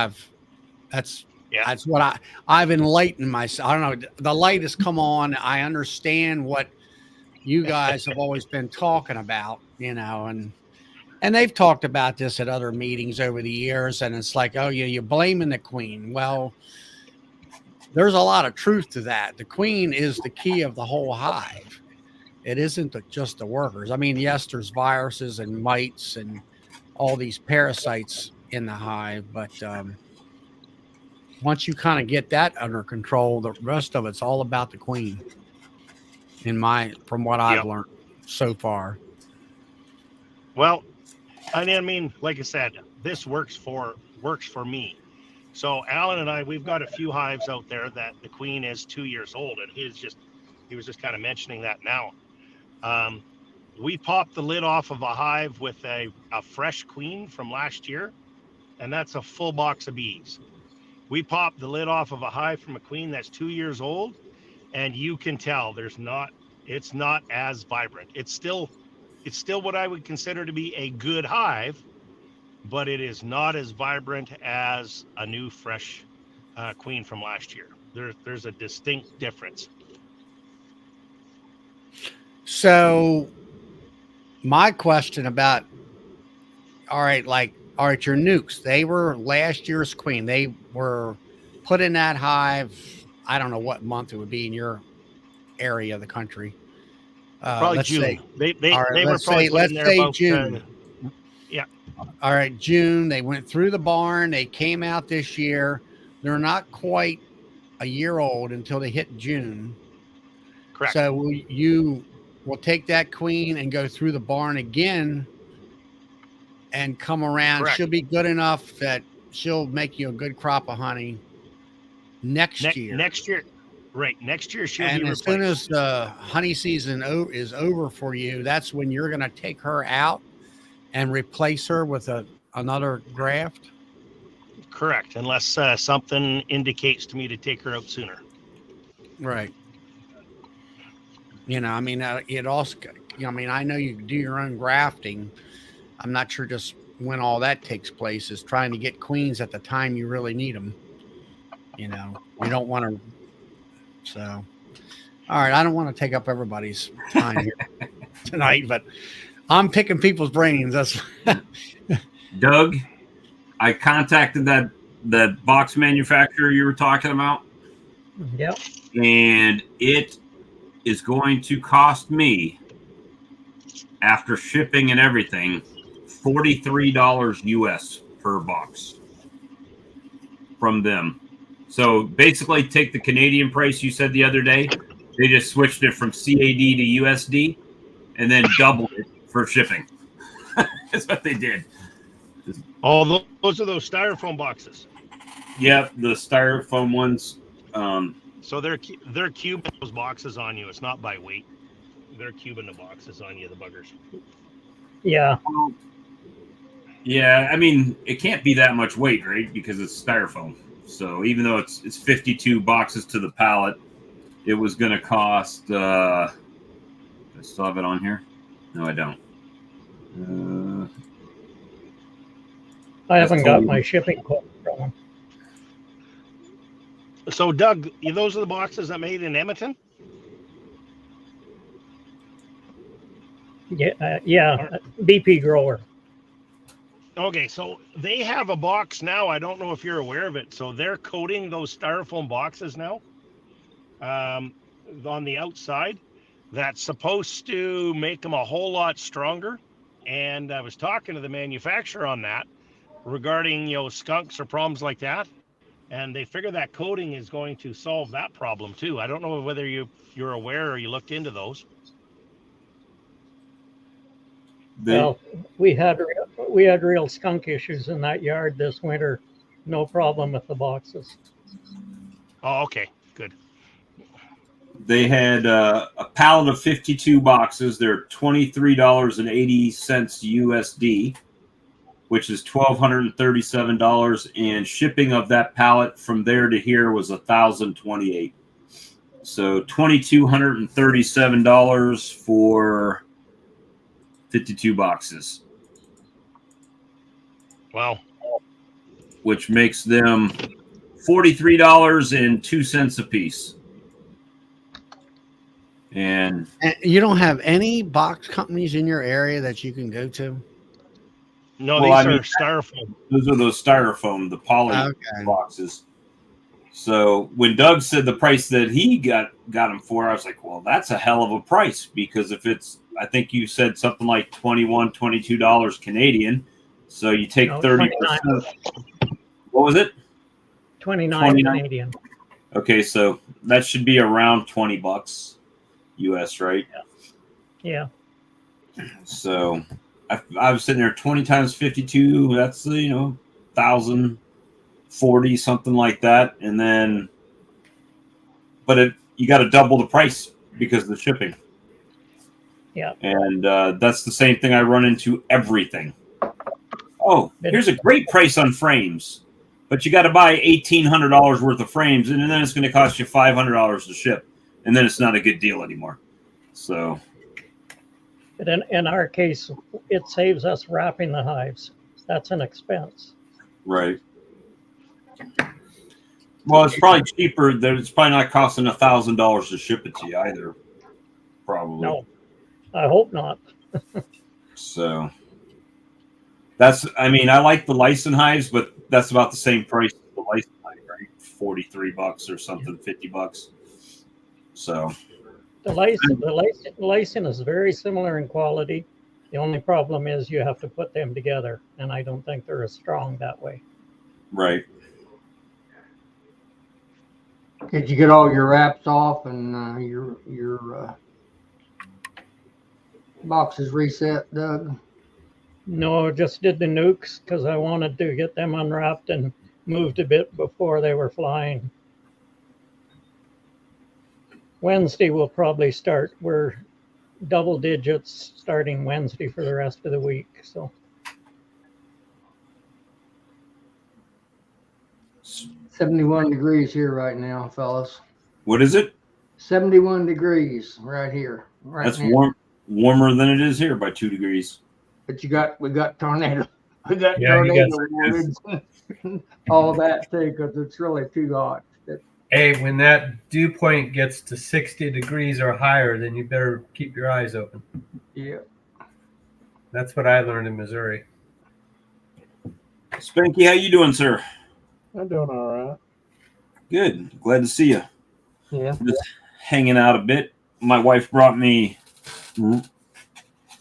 that's what I've enlightened myself. I don't know. The light has come on. I understand what you guys have always been talking about, and they've talked about this at other meetings over the years. And it's like, oh, you're blaming the queen. Well, there's a lot of truth to that. The queen is the key of the whole hive. It isn't just the workers. I mean, yes, there's viruses and mites and all these parasites in the hive, but once you kind of get that under control, the rest of it's all about the queen. From what I've learned so far. Well, I mean, like I said, this works for me. So Alan and I, we've got a few hives out there that the queen is 2 years old, and he was just kind of mentioning that now. We popped the lid off of a hive with a fresh queen from last year, and that's a full box of bees. We popped the lid off of a hive from a queen that's 2 years old, and you can tell it's not as vibrant. It's still what I would consider to be a good hive, but it is not as vibrant as a new fresh queen from last year. There's a distinct difference. So my question about, all right, your nukes, they were last year's queen. They were put in that hive. I don't know what month it would be in your area of the country. Probably let's June. Say, Let's say June. Yeah. All right, June. They went through the barn. They came out this year. They're not quite a year old until they hit June. Correct. So you will take that queen and go through the barn again and come around. Correct. She'll be good enough that she'll make you a good crop of honey next year. Next year. Right. Next year she'll and be as replaced. soon as the honey season is over for you, that's when you're going to take her out and replace her with another graft. Correct, unless something indicates to me to take her out sooner. Right. You know, I mean, it also, I mean, I know you do your own grafting. I'm not sure just when all that takes place is trying to get queens at the time you really need them. You know, you don't want to. So, all right, I don't want to take up everybody's time here tonight, but I'm picking people's brains. That's Doug, I contacted that box manufacturer you were talking about, Yep. and it is going to cost me, after shipping and everything, $43 US per box from them. So basically, take the Canadian price you said the other day. They just switched it from CAD to USD, and then doubled it for shipping. That's what they did. Oh, those are those styrofoam boxes. Yep, the styrofoam ones. So they're cubing those boxes on you. It's not by weight. They're cubing the boxes on you, the buggers. Yeah. Yeah, I mean, it can't be that much weight, right? Because it's styrofoam. So even though it's 52 boxes to the pallet, it was going to cost. I still have it on here. No, I don't. I haven't got my shipping quote from them. So, Doug, those are the boxes that made in Edmonton? Yeah, BP grower. Okay, so they have a box now. I don't know if you're aware of it. So they're coating those styrofoam boxes now on the outside. That's supposed to make them a whole lot stronger. And I was talking to the manufacturer on that regarding, skunks or problems like that. And they figure that coating is going to solve that problem too. I don't know whether you're aware or you looked into those. Well, we had real skunk issues in that yard this winter. No problem with the boxes. Oh, okay, good. They had a pallet of 52 boxes. They're $23.80 USD, which is $1,237, and shipping of that pallet from there to here was $1,028. So $2,237 for 52 boxes. Wow. Which makes them $43.02 a piece. And you don't have any box companies in your area that you can go to? No, these are styrofoam. Those are those styrofoam, the poly boxes. So when Doug said the price that he got them for, I was like, well, that's a hell of a price, because if it's, I think you said something like $21, $22 Canadian. So you take 30%. What was it? 29 Canadian. Okay, so that should be around $20 US, right? Yeah. So I was sitting there 20 times 52. That's 1,040, something like that, and then, but you got to double the price because of the shipping. Yeah. And that's the same thing I run into everything. Oh, here's a great price on frames, but you got to buy $1,800 worth of frames, and then it's going to cost you $500 to ship, and then it's not a good deal anymore. So. But in our case, it saves us wrapping the hives. That's an expense. Right. Well, it's probably cheaper. It's probably not costing $1,000 to ship it to you either. Probably. No, I hope not. So I like the license hives, but that's about the same price as the license hive, right? $43 or something, $50. So. The lysine is very similar in quality. The only problem is you have to put them together, and I don't think they're as strong that way. Right. Did you get all your wraps off and your boxes reset, Doug? No, just did the nukes because I wanted to get them unwrapped and moved a bit before they were flying. Wednesday we'll probably start. We're double digits starting Wednesday for the rest of the week. So 71 degrees here right now, fellas. What is it? 71 degrees right here. Right That's now. warmer than it is here by 2 degrees. But we got tornado. We got Yeah, you tornado got- warnings. All that too, because it's really too hot. Hey, when that dew point gets to 60 degrees or higher, then you better keep your eyes open. Yeah. That's what I learned in Missouri. Spanky, how you doing, sir? I'm doing all right. Good. Glad to see you. Yeah. Just hanging out a bit. My wife brought me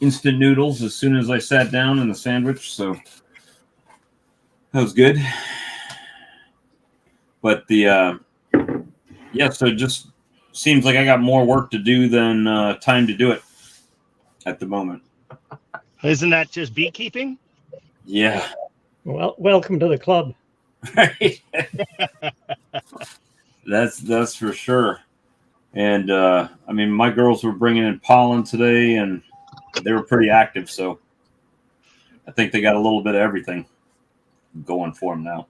instant noodles as soon as I sat down in the sandwich, so that was good. But so it just seems like I got more work to do than time to do it at the moment. Isn't that just beekeeping? Yeah. Well, welcome to the club. Right. That's for sure. And I mean, my girls were bringing in pollen today, and they were pretty active. So I think they got a little bit of everything going for them now.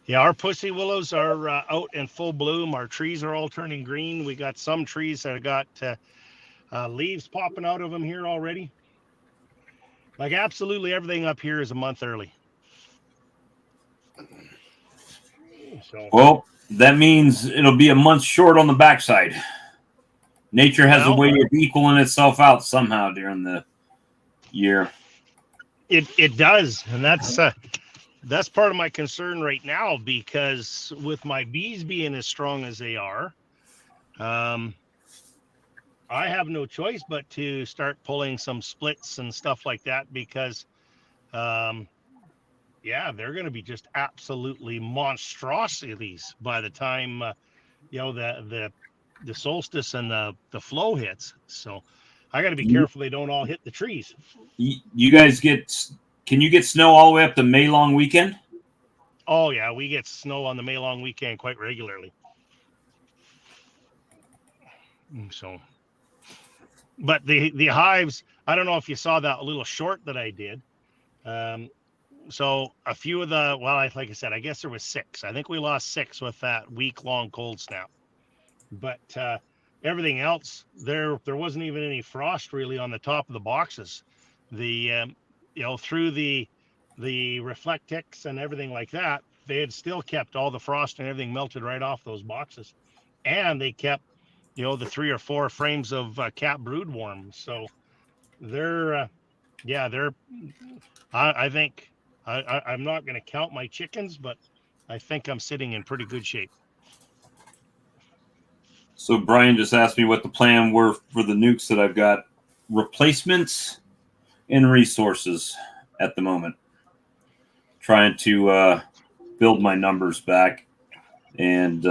Yeah, our pussy willows are out in full bloom. Our trees are all turning green. We got some trees that have got leaves popping out of them here already. Like absolutely everything up here is a month early. So, Well, that means it'll be a month short on the backside. Nature has a way of equaling itself out somehow during the year. It does, and that's part of my concern right now, because with my bees being as strong as they are, I have no choice but to start pulling some splits and stuff like that, because yeah, they're going to be just absolutely monstrosities by the time the solstice and the flow hits. So I got to be careful they don't all hit the trees. You guys can you get snow all the way up to May long weekend? Oh yeah, we get snow on the May long weekend quite regularly. So, but the hives, I don't know if you saw that little short that I did. So a few of like I said, I guess there was 6. I think we lost 6 with that week-long cold snap. But everything else, there wasn't even any frost really on the top of the boxes. The through the reflectics and everything like that, they had still kept all the frost and everything melted right off those boxes, and they kept the 3 or 4 frames of cap brood warm. So they're I think I'm not going to count my chickens, but I think I'm sitting in pretty good shape. So Brian just asked me what the plan were for the nukes that I've got. Replacements and resources at the moment. Trying to build my numbers back and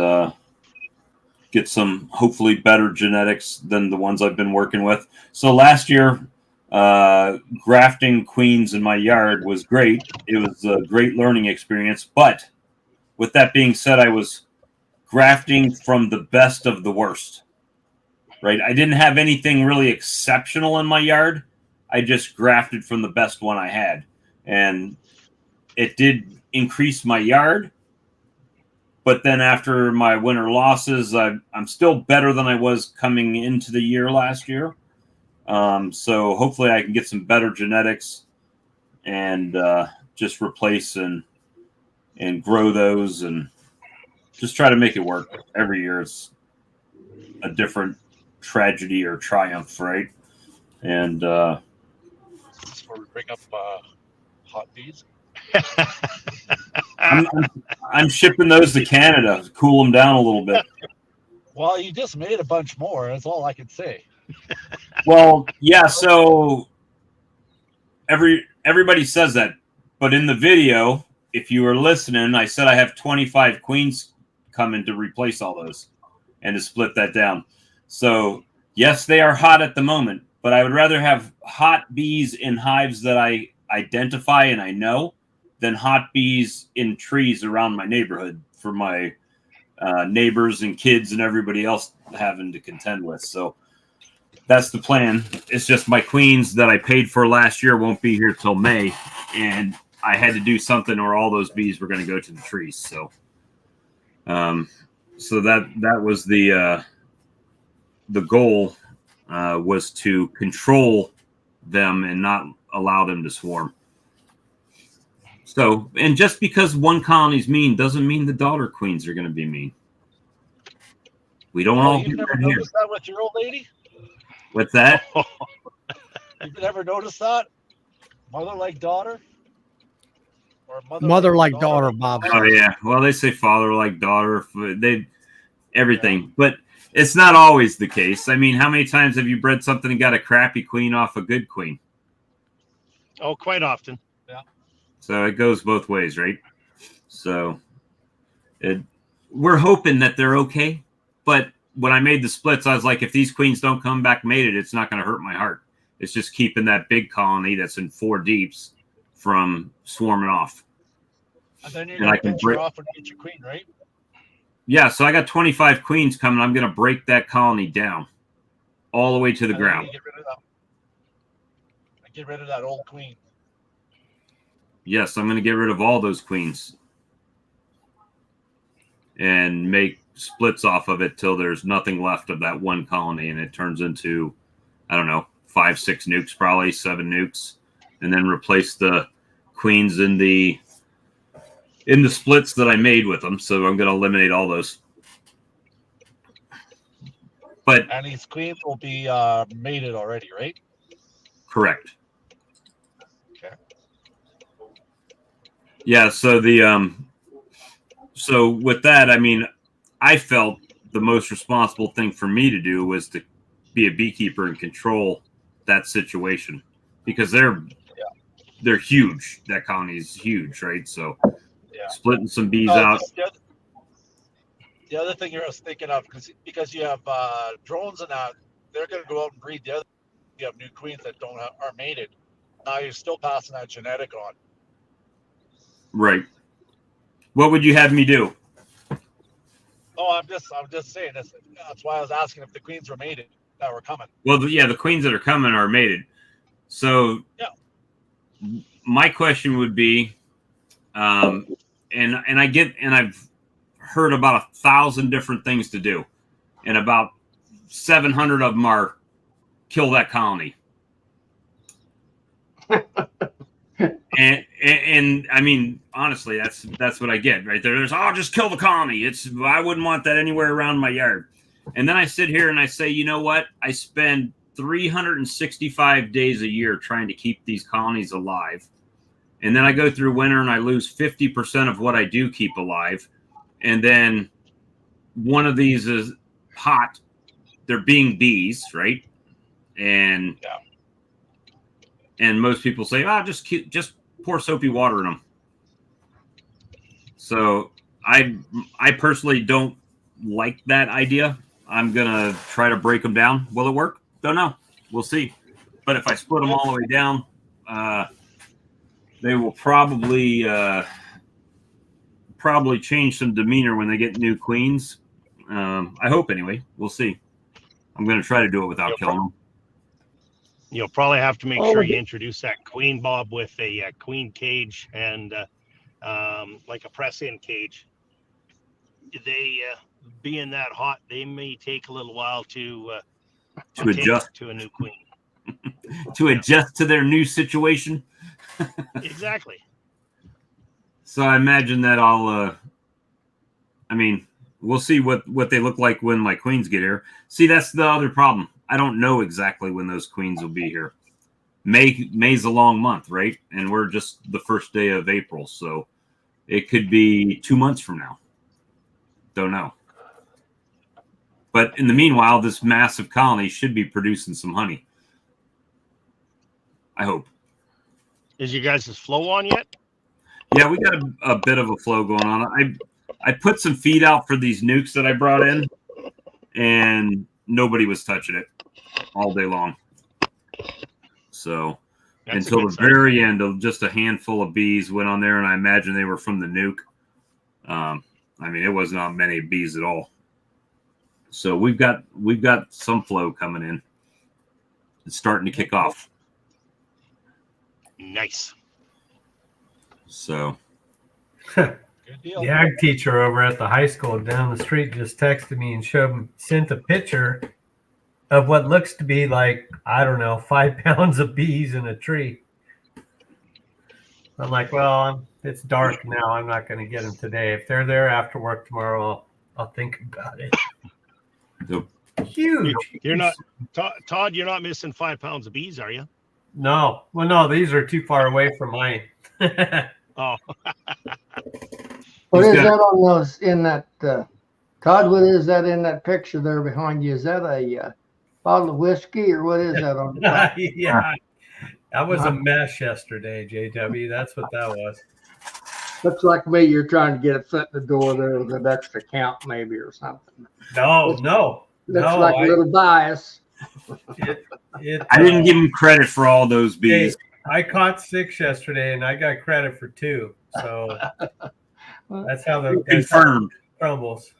get some hopefully better genetics than the ones I've been working with. So last year, grafting queens in my yard was great. It was a great learning experience. But with that being said, I was grafting from the best of the worst, right? I didn't have anything really exceptional in my yard. I just grafted from the best one I had. And it did increase my yard. But then after my winter losses, I'm still better than I was coming into the year last year. So hopefully I can get some better genetics and just replace and grow those and just try to make it work. Every year it's a different tragedy or triumph, right? And That's where we bring up hot bees. I'm shipping those to Canada to cool them down a little bit. Well, you just made a bunch more. That's all I can say. Well, yeah. So everybody says that, but in the video, if you were listening, I said I have 25 queens coming to replace all those and to split that down. So yes, they are hot at the moment, but I would rather have hot bees in hives that I identify and I know than hot bees in trees around my neighborhood for my neighbors and kids and everybody else having to contend with. So that's the plan. It's just my queens that I paid for last year won't be here till May, and I had to do something or all those bees were going to go to the trees. So So that was the goal, was to control them and not allow them to swarm. So, and just because one colony's mean doesn't mean the daughter queens are going to be mean. We don't all You've get never right here. noticed that with your old lady? What's that? You've never noticed that? Mother like daughter? Or Mother like daughter, Bob. Oh yeah. Well, they say father like daughter. They everything, but it's not always the case. I mean, how many times have you bred something and got a crappy queen off a good queen? Oh, quite often. Yeah. So it goes both ways, right? So we're hoping that they're okay. But when I made the splits, I was like, if these queens don't come back mated, it's not going to hurt my heart. It's just keeping that big colony that's in 4 deeps from swarming off. And then you're And I going to can pinch break. her off and get your queen, right? Yeah, so I got 25 queens coming. I'm going to break that colony down all the way to the And then ground. you get rid of that. Get rid of that old queen. Yes, I'm going to get rid of all those queens and make splits off of it till there's nothing left of that one colony, and it turns into, I don't know, 5, 6 nukes, probably 7 nukes, and then replace the queens in the splits that I made with them. So I'm going to eliminate all those. But And these queens will be mated already, right? correct. Okay. Yeah, so so with that, I mean, I felt the most responsible thing for me to do was to be a beekeeper and control that situation, because they're huge. That colony is huge, right? So splitting some bees out. The other thing I was thinking of, because you have drones and that, they're going to go out and breed the other. You have new queens that are mated. Now you're still passing that genetic on. Right. What would you have me do? Oh, I'm just saying this. That's why I was asking if the queens were mated that were coming. Well, the queens that are coming are mated. So my question would be, and I've heard about 1,000 different things to do, and about 700 of them are kill that colony. And I mean, honestly, that's what I get right there. There's, just kill the colony. I wouldn't want that anywhere around my yard. And then I sit here and I say, you know what? I spend 365 days a year trying to keep these colonies alive. And then I go through winter and I lose 50% of what I do keep alive. And then one of these is hot. They're being bees, right? And most people say, just pour soapy water in them. So I personally don't like that idea. I'm gonna try to break them down. Will it work? Don't know. We'll see. But if I split them all the way down, they will probably change some demeanor when they get new queens. I hope anyway. We'll see. I'm gonna try to do it without killing them. You'll probably have to make sure you introduce that queen, Bob, with a queen cage and like a press-in cage. They being that hot, they may take a little while to adjust to a new queen. To adjust to their new situation. Exactly. So I imagine that I mean, we'll see what they look like when my queens get here. See, that's the other problem. I don't know exactly when those queens will be here. May's a long month, right? And we're just the first day of April, so it could be 2 months from now. Don't know. But in the meanwhile, this massive colony should be producing some honey. I hope. Is you guys' flow on yet? Yeah, we got a bit of a flow going on. I put some feed out for these nukes that I brought in, and nobody was touching it all day long. So until the very end, just a handful of bees went on there, and I imagine they were from the nuke. I mean, it was not many bees at all. So we've got some flow coming in. It's starting to kick off. Nice. So Good deal. The ag teacher over at the high school down the street just texted me and sent a picture of what looks to be like, I don't know, 5 pounds of bees in a tree. I'm like, well, it's dark now. I'm not going to get them today. If they're there after work tomorrow, I'll think about it. Nope. Huge. You're not, Todd, you're not missing 5 pounds of bees, are you? No. Well, no, these are too far away from mine. Oh, What He's is got- that on those, in that, Todd, what is that in that picture there behind you? Is that a bottle of whiskey or what is that on the top? Yeah. That was a mess yesterday, JW. That's what that was. Looks like me, you're trying to get a foot in the door there with an extra count maybe or something. No. Looks like a little bias. I didn't give him credit for all those bees. Hey, I caught 6 yesterday, and I got credit for 2. So that's how the Confirmed. crumbles.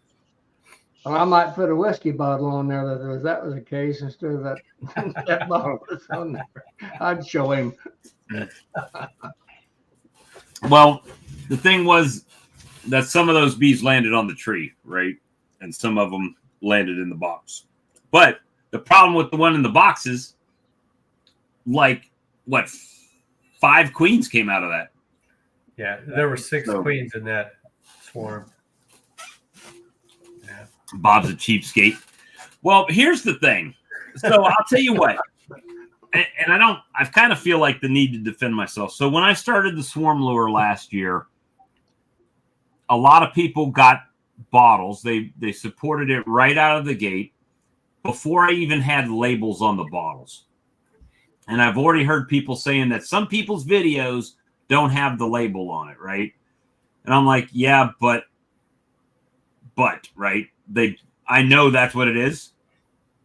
Well, I might put a whiskey bottle on there that was the case instead of that bottle was on there. I'd show him. Well, the thing was that some of those bees landed on the tree, right? And some of them landed in the box. But the problem with the one in the box is, like, what, 5 queens came out of that. Yeah, there were 6 So- queens in that swarm. Yeah. Bob's a cheapskate. Well, here's the thing. So I'll tell you what, and I kind of feel like the need to defend myself. So when I started the swarm lure last year, a lot of people got bottles. They supported it right out of the gate before I even had labels on the bottles. And I've already heard people saying that some people's videos don't have the label on it, right? And I'm like, yeah, but right? I know that's what it is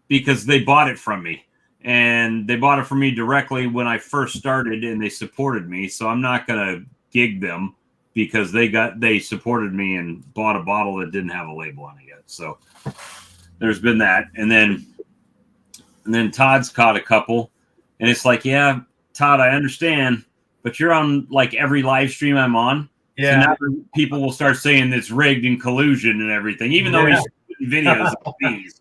because they bought it from me. And they bought it from me directly when I first started and they supported me. So I'm not going to gig them because they supported me and bought a bottle that didn't have a label on it yet. So there's been that. And then Todd's caught a couple. And it's like, yeah, Todd, I understand, but you're on like every live stream I'm on. Yeah. So now people will start saying it's rigged and collusion and everything, even though he's shooting videos of these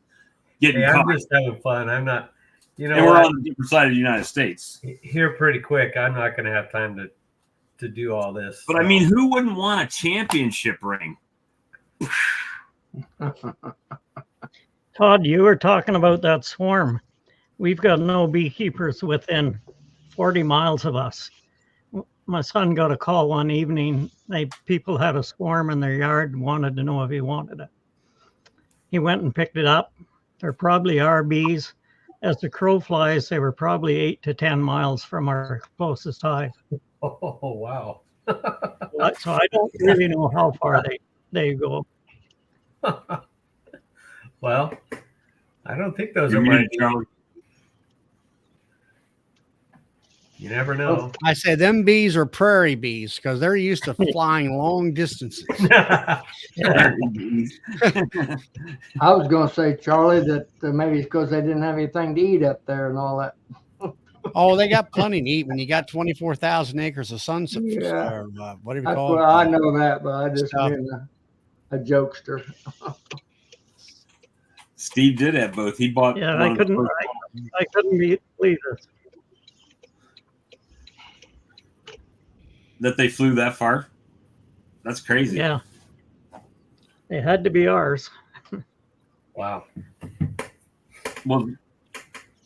getting Hey, caught. I'm just having fun. I'm not, And we're on the different side of the United States. Here pretty quick. I'm not going to have time to do all this. But I mean, who wouldn't want a championship ring? Todd, you were talking about that swarm. We've got no beekeepers within 40 miles of us. My son got a call one evening. People had a swarm in their yard and wanted to know if he wanted it. He went and picked it up. There probably are bees. As the crow flies, they were probably 8 to 10 miles from our closest hive. Oh, wow. So I don't really know how far they go. Well, I don't think those You're are my muted, Charlie. You never know. I say them bees are prairie bees because they're used to flying long distances. I was going to say, Charlie, that maybe it's because they didn't have anything to eat up there and all that. Oh, they got plenty to eat when you got 24,000 acres of sunset. Yeah. What do you That's call well, it? I know that, but I just Stuff. been a jokester. Steve did have both. He bought. Yeah, one I of the couldn't believe it. that they flew that far. That's crazy. Yeah. They had to be ours. Wow. Well,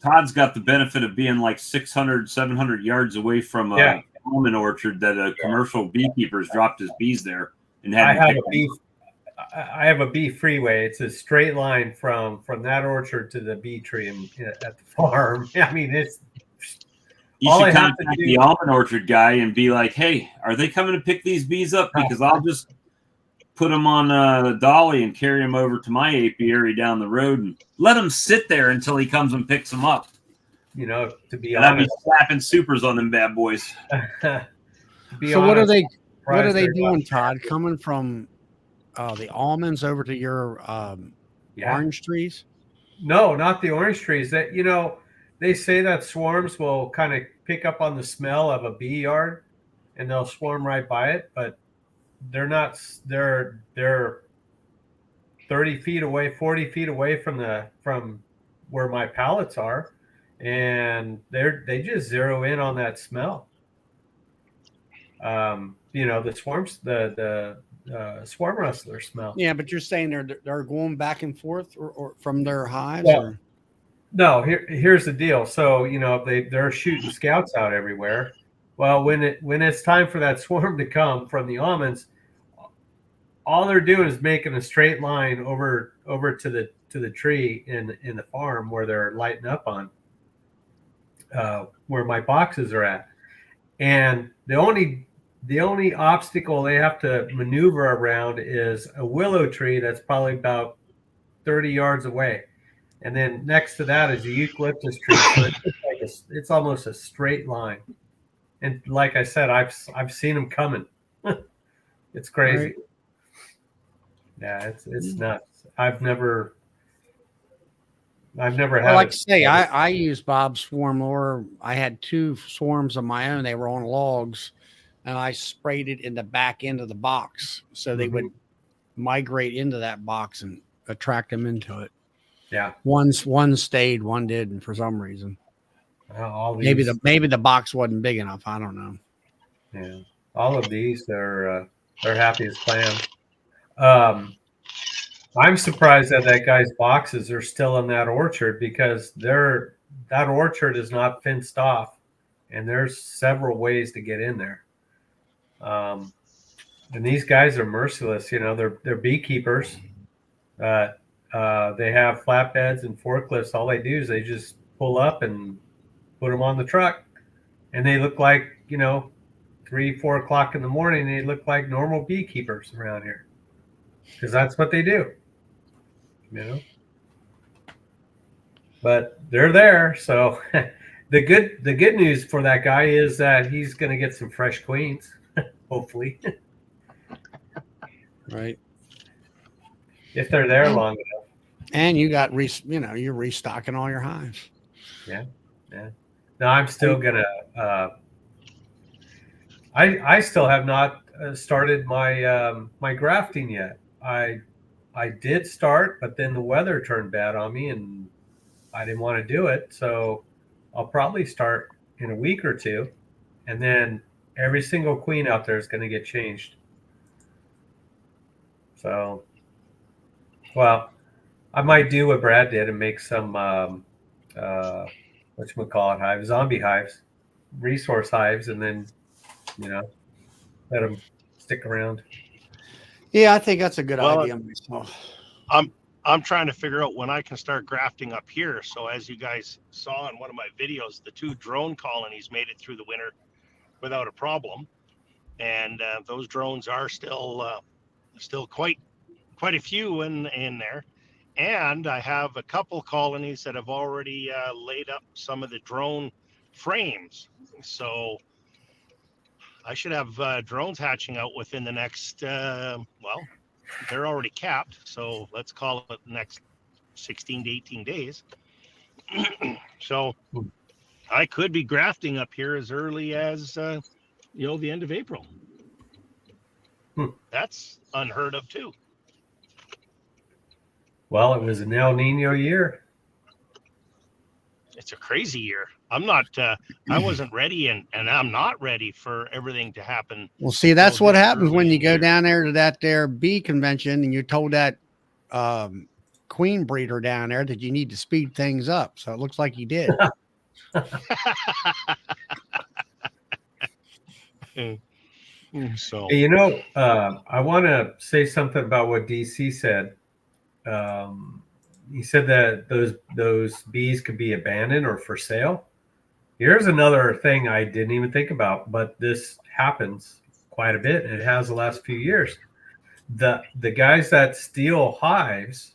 Todd's got the benefit of being like 600, 700 yards away from a almond orchard that a commercial beekeeper's dropped his bees there and I had. have a bee freeway. It's a straight line from that orchard to the bee tree at the farm. I mean, it's You all should I have contact to do- the almond orchard guy and be like, "Hey, are they coming to pick these bees up? Because I'll just put them on the dolly and carry them over to my apiary down the road and let them sit there until he comes and picks them up." You know, to be And I'll be honest. slapping supers on them bad boys. To be So what are honest, they? What are surprised they they're doing, not- Todd? Coming from the almonds over to your Yeah. orange trees? No, not the orange trees. That they say that swarms will kind of pick up on the smell of a bee yard, and they'll swarm right by it. But they're 30 feet away, 40 feet away from where my pallets are, and they just zero in on that smell. The swarms, the swarm rustler smell. Yeah, but you're saying they're going back and forth or from their hives, Well, or no, here's the deal. So, they're shooting scouts out everywhere. Well, when it's time for that swarm to come from the almonds, all they're doing is making a straight line over to the tree in the farm where they're lighting up on, where my boxes are at. And the only obstacle they have to maneuver around is a willow tree that's probably about 30 yards away. And then next to that is a eucalyptus tree. So it's almost a straight line. And like I said, I've seen them coming. It's crazy. Right. Yeah, it's nuts. I've never had. Well, like I say, I used Bob's swarm lure. I had 2 swarms of my own. They were on logs, and I sprayed it in the back end of the box so they would migrate into that box and attract them into it. Yeah, one stayed, one didn't for some reason. Maybe the box wasn't big enough. I don't know. Yeah, all of these they're happy as clams. I'm surprised that guy's boxes are still in that orchard because that orchard is not fenced off, and there's several ways to get in there. And these guys are merciless. They're beekeepers. They have flatbeds and forklifts. All they do is they just pull up and put them on the truck, and they look like 3-4 o'clock in the morning. They look like normal beekeepers around here because that's what they do. But they're there. So the good news for that guy is that he's going to get some fresh queens, hopefully. Right. If they're there long enough. And you got you're restocking all your hives. Yeah. No, I'm still gonna. I still have not started my grafting yet. I did start, but then the weather turned bad on me, and I didn't want to do it. So I'll probably start in a week or two, and then every single queen out there is going to get changed. So, well, I might do what Brad did and make some whatchamacallit hives, zombie hives, resource hives, and then let them stick around. Yeah, I think that's a good idea myself. I'm trying to figure out when I can start grafting up here. So as you guys saw in one of my videos, the 2 drone colonies made it through the winter without a problem, and those drones are still quite a few in there. And I have a couple colonies that have already laid up some of the drone frames. So I should have drones hatching out within the next, they're already capped. So let's call it the next 16 to 18 days. So I could be grafting up here as early as, the end of April. That's unheard of too. Well, it was an El Nino year. It's a crazy year. I'm not, I wasn't ready and I'm not ready for everything to happen. Well, see, that's what happens when you go down there to that there bee convention and you told that queen breeder down there that you need to speed things up. So it looks like you did. So, I want to say something about what DC said. He said that those bees could be abandoned or for sale. Here's another thing I didn't even think about, but this happens quite a bit, and it has the last few years. The guys that steal hives,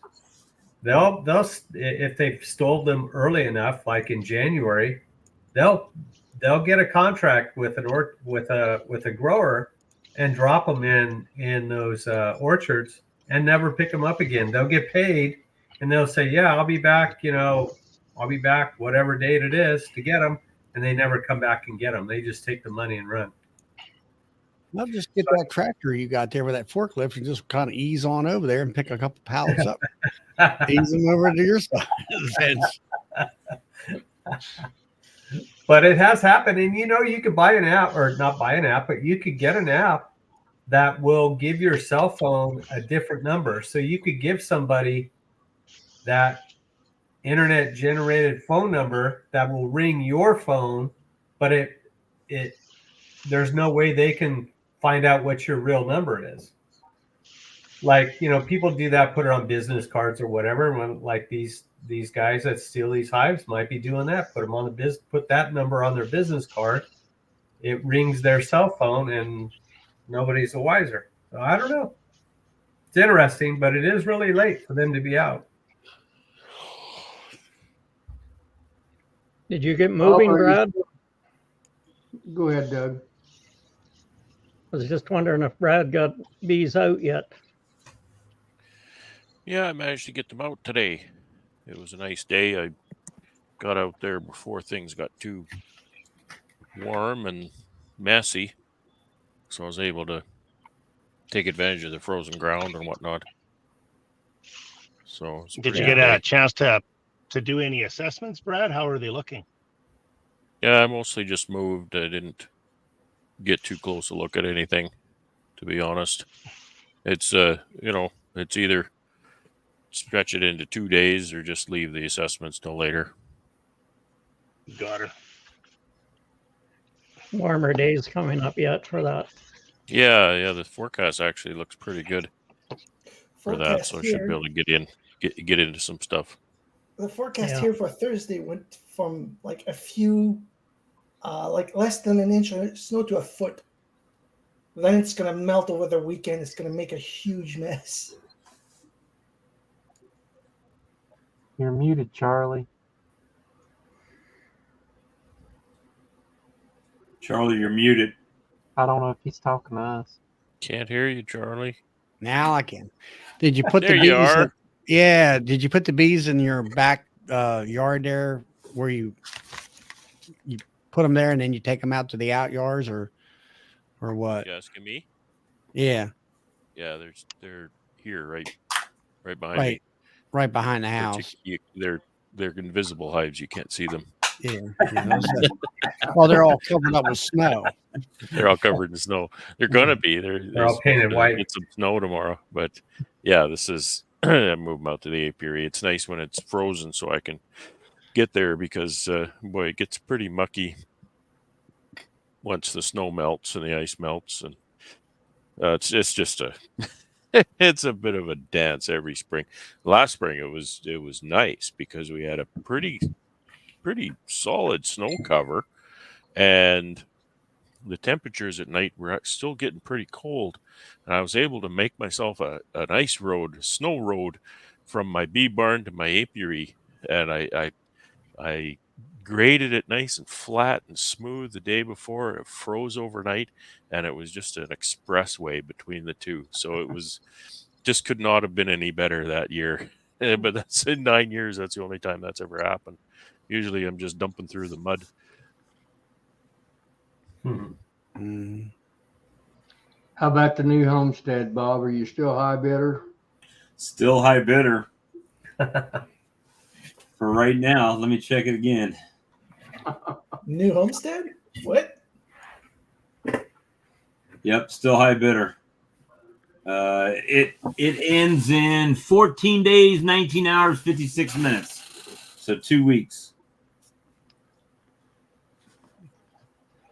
they'll if they've stole them early enough, like in January, they'll get a contract with a grower and drop them in those orchards and never pick them up again. They'll get paid, and they'll say, "Yeah, I'll be back. I'll be back whatever date it is to get them," and they never come back and get them. They just take the money and run. I'll just get that tractor you got there with that forklift and just kind of ease on over there and pick a couple pallets up, ease them over to your side of the fence. But it has happened. And you could buy an app, or not buy an app, but you could get an app that will give your cell phone a different number. So you could give somebody that internet generated phone number that will ring your phone, but there's no way they can find out what your real number is. Like, people do that, put it on business cards or whatever. When, like these guys that steal these hives might be doing that. Put them on put that number on their business card. It rings their cell phone, and nobody's the wiser. So I don't know. It's interesting, but it is really late for them to be out. Did you get moving, Brad? Go ahead, Doug. I was just wondering if Brad got bees out yet. Yeah, I managed to get them out today. It was a nice day. I got out there before things got too warm and messy, so I was able to take advantage of the frozen ground and whatnot. So did you get a chance to do any assessments, Brad? How are they looking? Yeah, I mostly just moved. I didn't get too close a look at anything, to be honest. It's it's either stretch it into 2 days or just leave the assessments till later. Got her. Warmer days coming up yet for that. Yeah, the forecast actually looks pretty good for that, so I should be able to get into some stuff. The forecast here for Thursday went from like a few, like less than an inch of snow to a foot. Then it's going to melt over the weekend. It's going to make a huge mess. You're muted, Charlie. Charlie, you're muted. I don't know if he's talking to us. Can't hear you, Charlie. Now I can. Did you put there the bees? You are. Yeah. Did you put the bees in your back yard there, where you put them there and then you take them out to the out yards, or what? You asking me? Yeah. Yeah, they're here, right behind me. Right behind the house. They're invisible hives. You can't see them. Yeah. Well, they're all covered up with snow. They're all covered in snow. They're gonna be. They're all painted white. Get some snow tomorrow, but yeah, this is. I move them out to the apiary. It's nice when it's frozen, so I can get there because boy, it gets pretty mucky once the snow melts and the ice melts, and it's just a. It's a bit of a dance every spring. Last spring it was nice because we had a pretty solid snow cover, and the temperatures at night were still getting pretty cold, and I was able to make myself an ice road, snow road, from my bee barn to my apiary, and I graded it nice and flat and smooth the day before. It froze overnight, and it was just an expressway between the two. So it was just could not have been any better that year. But that's in 9 years. That's the only time that's ever happened. Usually I'm just dumping through the mud. Mm-hmm. How about the new homestead, Bob? Are you still high bidder? Still high bidder. For right now, let me check it again. New homestead? What? Yep, still high bidder. It ends in 14 days, 19 hours, 56 minutes. So 2 weeks.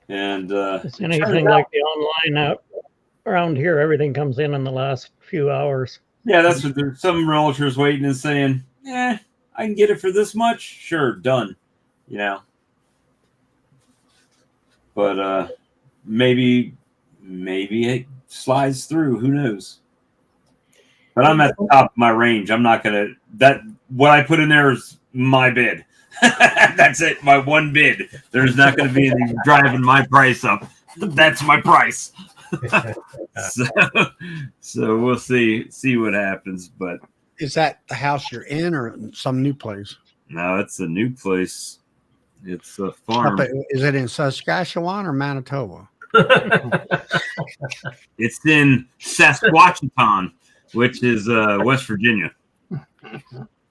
And it's anything like the online out around here, everything comes in the last few hours. Yeah, that's what there's some realtors waiting and saying, I can get it for this much. Sure, done. But maybe it slides through. Who knows? But I'm at the top of my range. I'm not gonna. What I put in there is my bid. That's it. My one bid. There's not going to be anything driving my price up. That's my price. So we'll see what happens. But is that the house you're in, or some new place? No, it's a new place. It's a farm. Is it in Saskatchewan or Manitoba? It's in Saskatchewan, which is West Virginia.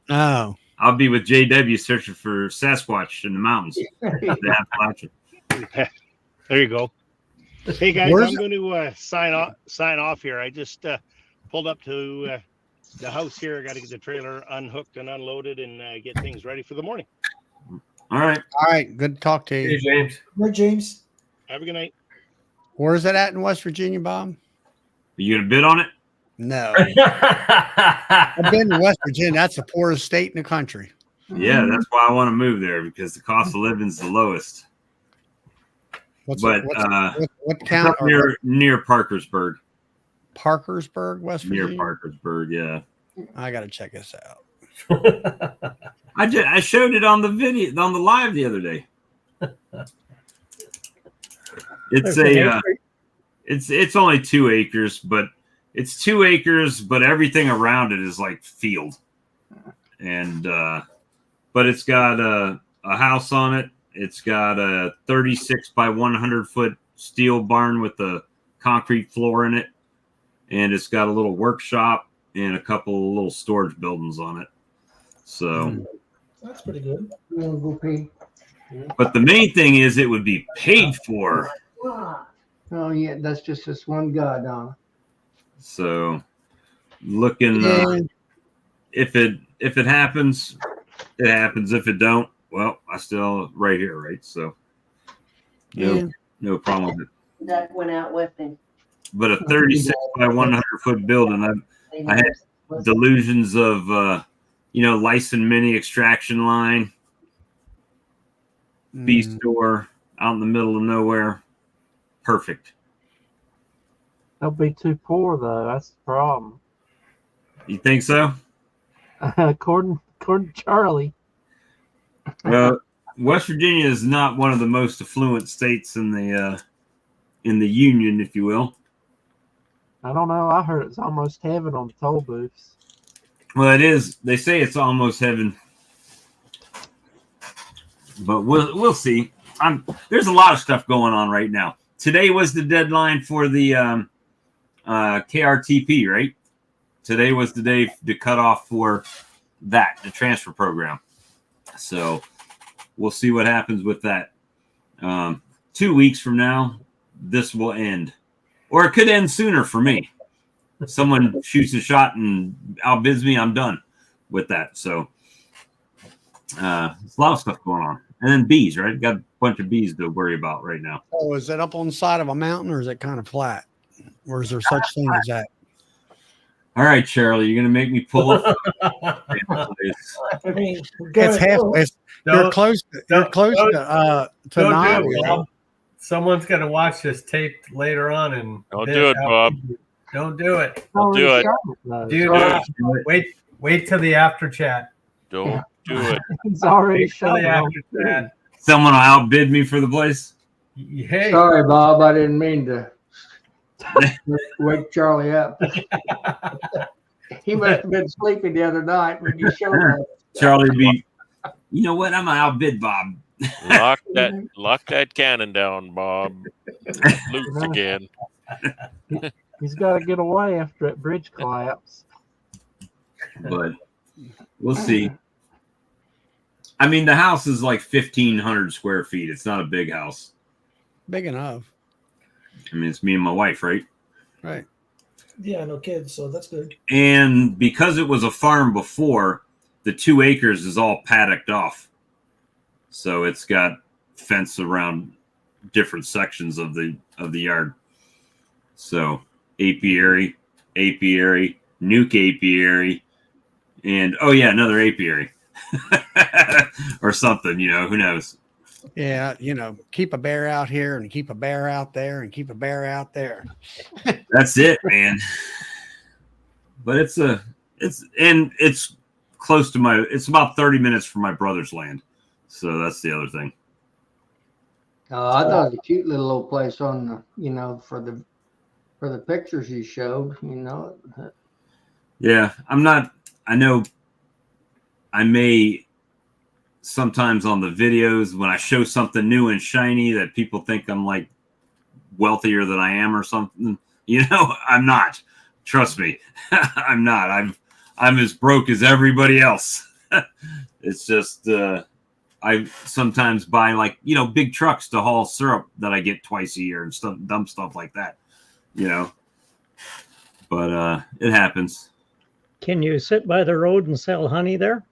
Oh, I'll be with JW searching for Sasquatch in the mountains. There you go. Hey guys, Where's I'm going to sign off here. I just pulled up to the house here. I got to get the trailer unhooked and unloaded and get things ready for the morning. All right. all right. Good to talk to Hey, you. James. Where, James? Have a good night. Where's it at in West Virginia, Bob? You gonna bid on it? No. I've been to West Virginia. That's the poorest state in the country. Yeah, that's why I want to move there, because the cost of living is the lowest. What It's count? up near Parkersburg. Parkersburg, West Virginia. Near Parkersburg, yeah. I got to check this out. I showed it on the video, on the live the other day. It's only 2 acres, but it's 2 acres, but everything around it is like field. And but it's got a house on it. It's got a 36 by 100 foot steel barn with a concrete floor in it, and it's got a little workshop and a couple of little storage buildings on it. So That's pretty good. but the main thing is it would be paid for. Oh yeah, that's just this one guy, Donna. So looking if it happens, it happens. If it don't, well, I still right here, right? So no problem with it. That went out with him. But a 36 by 100 foot building, I had delusions of Lyson mini extraction line, bee store out in the middle of nowhere. Perfect. They'll be too poor though. That's the problem. You think so? According to Charlie. Well, West Virginia is not one of the most affluent states in the union, if you will. I don't know. I heard it's almost heaven on the toll booths. Well, it is. They say it's almost heaven, but we'll see. There's a lot of stuff going on right now. Today was the deadline for the KRTP, right? Today was the day to cut off for the transfer program. So we'll see what happens with that. 2 weeks from now, this will end. Or it could end sooner for me. Someone shoots a shot and outbids me, I'm done with that. So there's a lot of stuff going on. And then bees, right? Got a bunch of bees to worry about right now. Oh, is it up on the side of a mountain or is it kind of flat? Or is there such thing as that? All right, Charlie, you're going to make me pull up. I mean, It's halfway. You're close to Navi, right? Someone's going to watch this tape later on and Don't do it, Bob. Don't do it. Don't do it. Dude, wait till the after chat. Don't do it. He's already Wait till the after chat. Someone will outbid me for the place. Hey. Sorry, Bob. I didn't mean to wake Charlie up. He must have been sleeping the other night when you showed up. Charlie you know what? I'm going to outbid Bob. Lock that cannon down, Bob. Loose again. He's got to get away after that bridge collapse. But we'll see. I mean, the house is like 1,500 square feet. It's not a big house. Big enough. I mean, it's me and my wife, right? Right. Yeah, no kids, so that's good. And because it was a farm before, the 2 acres is all paddocked off. So it's got fence around different sections of the yard. So apiary, nuke apiary, and another apiary. Or something, who knows? Yeah, keep a bear out here and keep a bear out there and keep a bear out there. That's it, man. But it's close to it's about 30 minutes from my brother's land. So that's the other thing. I thought it was a cute little old place on the, for the pictures you showed, Yeah, I know I may sometimes on the videos when I show something new and shiny that people think I'm like wealthier than I am or something. I'm not. Trust me, I'm not. I'm as broke as everybody else. It's just I sometimes buy like big trucks to haul syrup that I get twice a year and dumb stuff like that. But it happens. Can you sit by the road and sell honey there?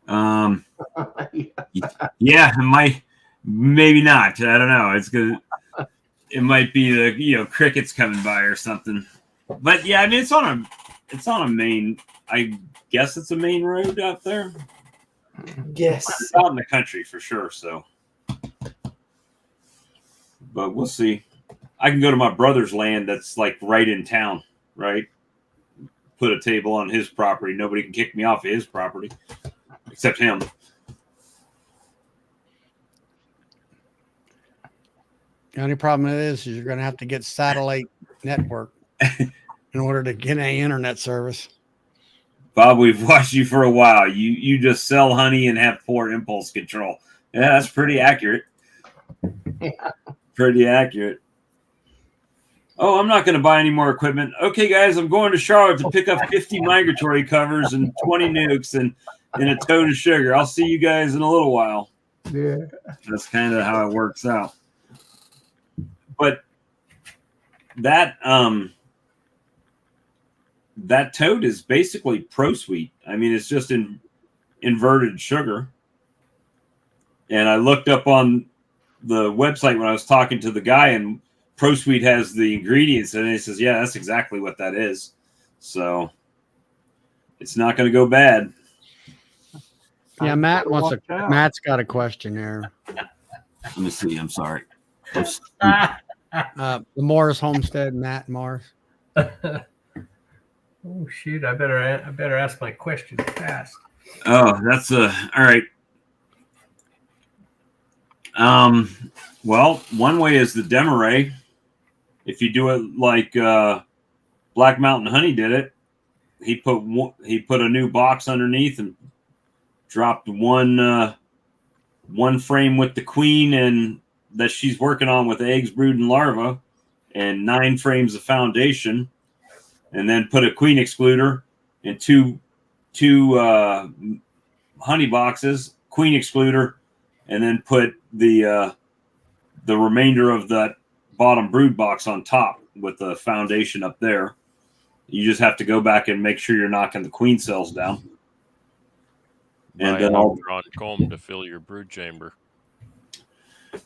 Yeah, maybe not. I don't know. It's good. It might be the crickets coming by or something. But yeah, I mean it's on a main. I guess it's a main road out there. Yes. It's out in the country for sure. So, but we'll see. I can go to my brother's land that's like right in town. Right. Put a table on his property. Nobody can kick me off of his property except him. The only problem is you're going to have to get satellite network in order to get any internet service. Bob, we've watched you for a while. You just sell honey and have poor impulse control. Yeah, that's pretty accurate. Pretty accurate. Oh, I'm not going to buy any more equipment. Okay, guys, I'm going to Charlotte to pick up 50 migratory covers and 20 nukes and a tote of sugar. I'll see you guys in a little while. Yeah. That's kind of how it works out. But that tote is basically ProSweet. I mean, it's just inverted sugar. And I looked up on the website when I was talking to the guy, and ProSweet has the ingredients, and he says, yeah, that's exactly what that is. So it's not going to go bad. Yeah, Matt's got a question there. Let me see. I'm sorry. The Morris Homestead, Matt Morris. Oh shoot! I better ask my question fast. Oh, that's all right. Well, one way is the Demeray. If you do it like Black Mountain Honey did it, he put a new box underneath and dropped one frame with the queen and that she's working on with eggs, brood, and larva, and 9 frames of foundation, and then put a queen excluder and two honey boxes, queen excluder, and then put the remainder of that bottom brood box on top with the foundation up there. You just have to go back and make sure you're knocking the queen cells down. And then I'll draw a comb to fill your brood chamber.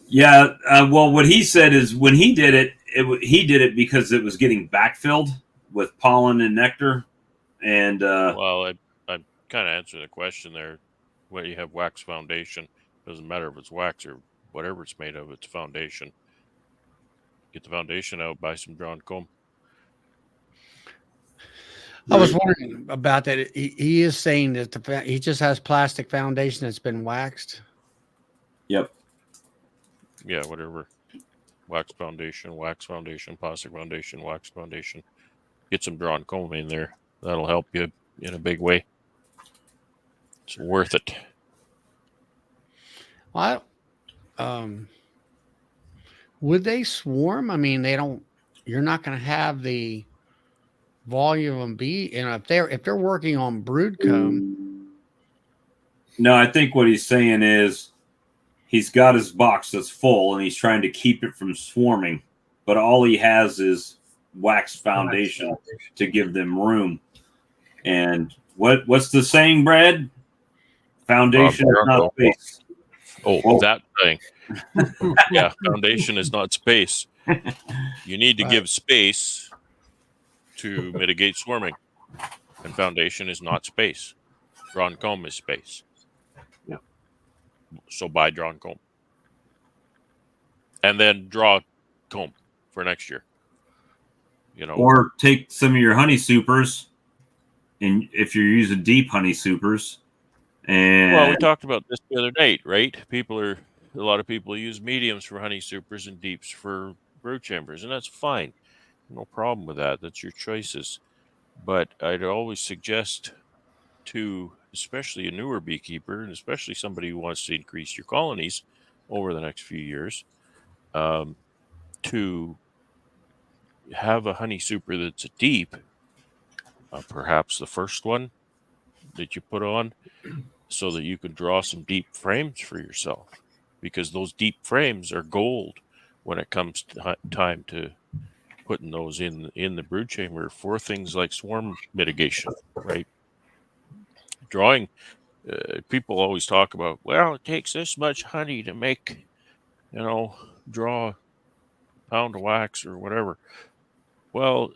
Yeah, well, what he said is when he did it, he did it because it was getting backfilled with pollen and nectar. And well, I kind of answered the question there. When you have wax foundation, doesn't matter if it's wax or whatever it's made of, it's foundation. Get the foundation out, buy some drawn comb. I was wondering about that. He is saying that he just has plastic foundation that's been waxed. Yep. Yeah, whatever. Wax foundation, plastic foundation, wax foundation. Get some drawn comb in there. That'll help you in a big way. It's worth it. Well, would they swarm? I mean, you're not going to have the volume of bee. If they're working on brood comb. No, I think what he's saying is he's got his box that's full and he's trying to keep it from swarming, but all he has is wax foundation to give them room. And what's the saying, Brad? Foundation is not space. Oh, that thing. Yeah, foundation is not space. You need to give space to mitigate swarming. And foundation is not space. Drawn comb is space. Yeah. So buy drawn comb. And then draw comb for next year. Or take some of your honey supers, and if you're using deep honey supers. Well, we talked about this the other night, right? A lot of people use mediums for honey supers and deeps for brood chambers, and that's fine. No problem with that. That's your choices. But I'd always suggest to, especially a newer beekeeper, and especially somebody who wants to increase your colonies over the next few years, to have a honey super that's a deep, perhaps the first one that you put on, so that you can draw some deep frames for yourself, because those deep frames are gold when it comes to time to putting those in the brood chamber for things like swarm mitigation, right? Drawing, people always talk about, well, it takes this much honey to make, draw a pound of wax or whatever. Well,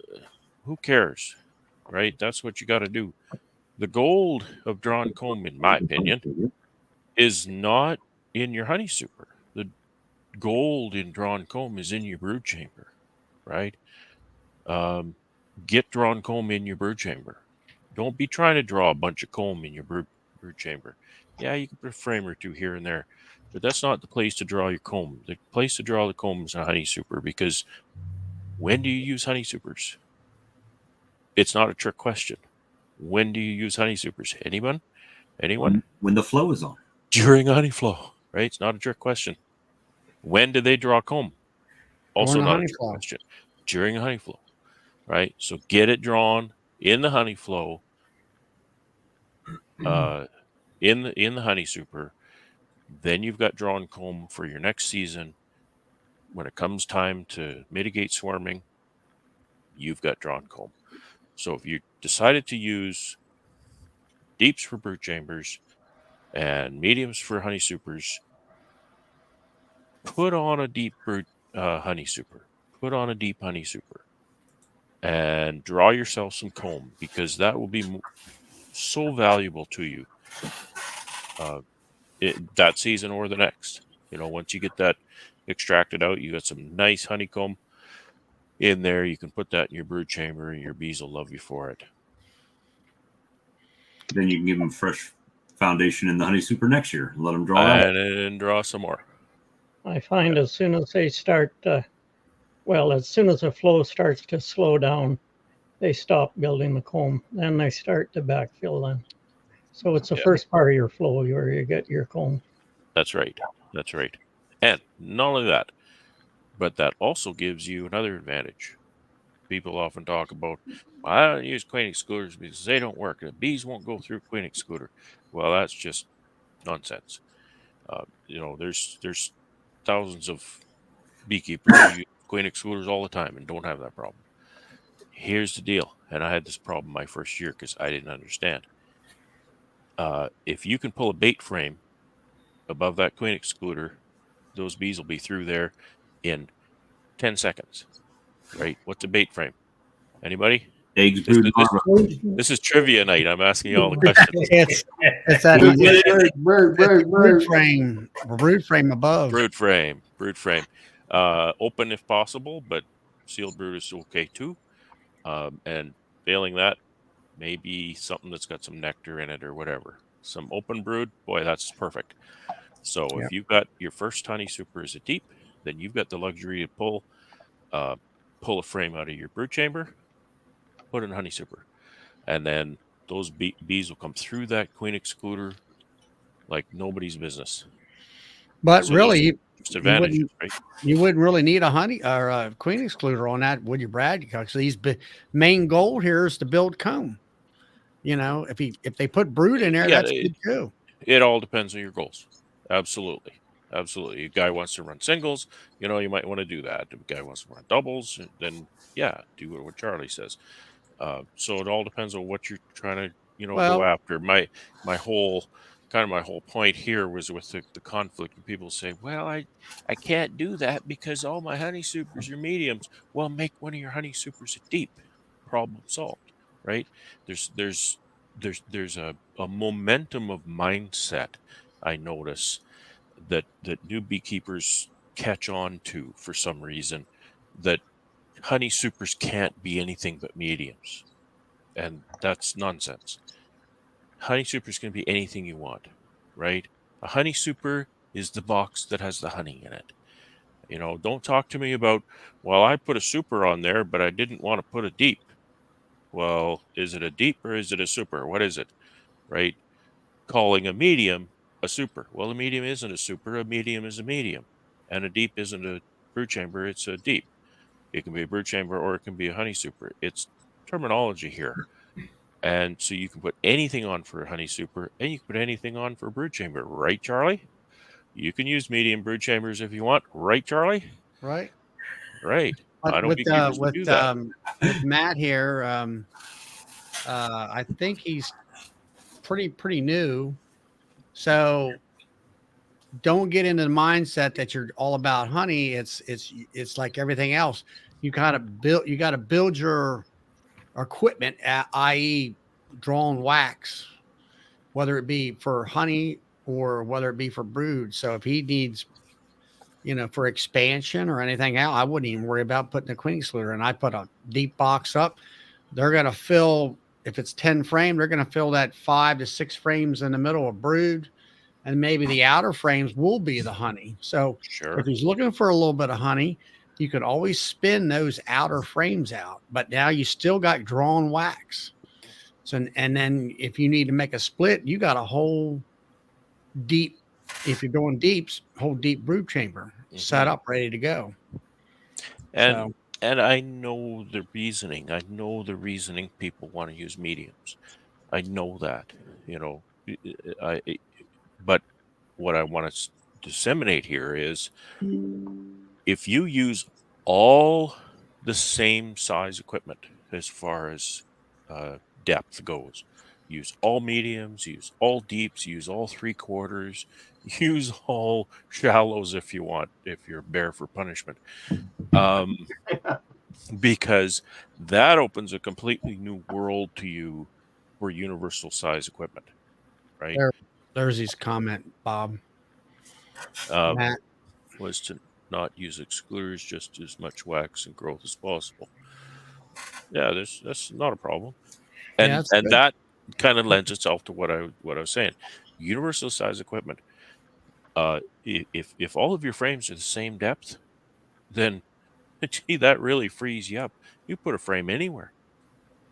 who cares, right? That's what you got to do. The gold of drawn comb, in my opinion, is not in your honey super. The gold in drawn comb is in your brood chamber, right? Get drawn comb in your brood chamber. Don't be trying to draw a bunch of comb in your brood chamber. Yeah, you can put a frame or two here and there, but that's not the place to draw your comb. The place to draw the comb is a honey super, because when do you use honey supers? It's not a trick question. When do you use honey supers? Anyone? When the flow is on. During honey flow, right? It's not a trick question. When do they draw comb? Also not a trick question. During a honey flow, right? So get it drawn in the honey flow, in the honey super. Then you've got drawn comb for your next season. When it comes time to mitigate swarming, you've got drawn comb. So if you decided to use deeps for brood chambers and mediums for honey supers, put on a deep brood honey super. Put on a deep honey super and draw yourself some comb, because that will be so valuable to you that season or the next. Once you get that extracted out, you got some nice honeycomb in there. You can put that in your brood chamber, and your bees will love you for it. Then you can give them fresh foundation in the honey super next year and let them draw out. And draw some more. I find as soon as they start, as soon as the flow starts to slow down, they stop building the comb. Then they start to backfill then. So it's the first part of your flow where you get your comb. That's right. That's right. And not only that, but that also gives you another advantage. People often talk about, well, I don't use queen excluders because they don't work. The bees won't go through queen excluder. Well, that's just nonsense. There's thousands of beekeepers who use queen excluders all the time and don't have that problem. Here's the deal, and I had this problem my first year because I didn't understand. If you can pull a bait frame above that queen excluder, those bees will be through there in 10 seconds, right? What's a bait frame? Anybody? Eggs, this is trivia night. I'm asking you all the questions. It's that brood frame above. Brood frame. Open if possible, but sealed brood is okay too. And failing that, maybe something that's got some nectar in it or whatever. Some open brood, boy, that's perfect. So if you've got your first honey super as a deep, then you've got the luxury to pull a frame out of your brood chamber, put in honey super, and then those bees will come through that queen excluder like nobody's business. But so really, you wouldn't really need a honey or a queen excluder on that, would you, Brad? Because these main goal here is to build comb. If they put brood in there, that's good too. It all depends on your goals. Absolutely. A guy wants to run singles, you might want to do that. If a guy wants to run doubles, then do what Charlie says. So it all depends on what you're trying to, go after. My whole point here was with the conflict. And people say, well, I can't do that because all my honey supers are mediums. Well, make one of your honey supers a deep. Problem solved, right? There's a momentum of mindset I notice that new beekeepers catch on to for some reason, that honey supers can't be anything but mediums. And that's nonsense. Honey supers can be anything you want, right? A honey super is the box that has the honey in it. Don't talk to me about, well, I put a super on there, but I didn't want to put a deep. Well, is it a deep or is it a super? What is it, right? Calling a medium a super. Well, a medium isn't a super. A medium is a medium. And a deep isn't a brood chamber, it's a deep. It can be a brood chamber or it can be a honey super. It's terminology here. And so you can put anything on for a honey super and you can put anything on for a brood chamber, right, Charlie? You can use medium brood chambers if you want, right, Charlie? Right. Right. I But know beekeepers who do that. with Matt here, I think he's pretty new. So don't get into the mindset that you're all about honey. It's like everything else. You got to build your equipment, i.e., drawn wax, whether it be for honey or whether it be for brood. So if he needs, for expansion or anything else, I wouldn't even worry about putting a queen excluder. And I put a deep box up. They're going to fill, if it's 10 frame, they're going to fill that 5 to 6 frames in the middle of brood. And maybe the outer frames will be the honey. So Sure. if he's looking for a little bit of honey, you could always spin those outer frames out, but now you still got drawn wax. So, and then if you need to make a split, you got a whole deep, if you're going deeps, whole deep brood chamber set up, ready to go. And I know the reasoning. I know the reasoning people want to use mediums. I know that, but what I want to disseminate here is if you use all the same size equipment as far as depth goes, use all mediums, use all deeps, use all 3/4, use all shallows if you want, if you're bare for punishment. Because that opens a completely new world to you for universal size equipment, right? There's his comment, Bob. Matt was to not use excluders, just as much wax and growth as possible. Yeah, that's not a problem, and that kind of lends itself to what I was saying. Universal size equipment. If all of your frames are the same depth, then gee, that really frees you up. You put a frame anywhere.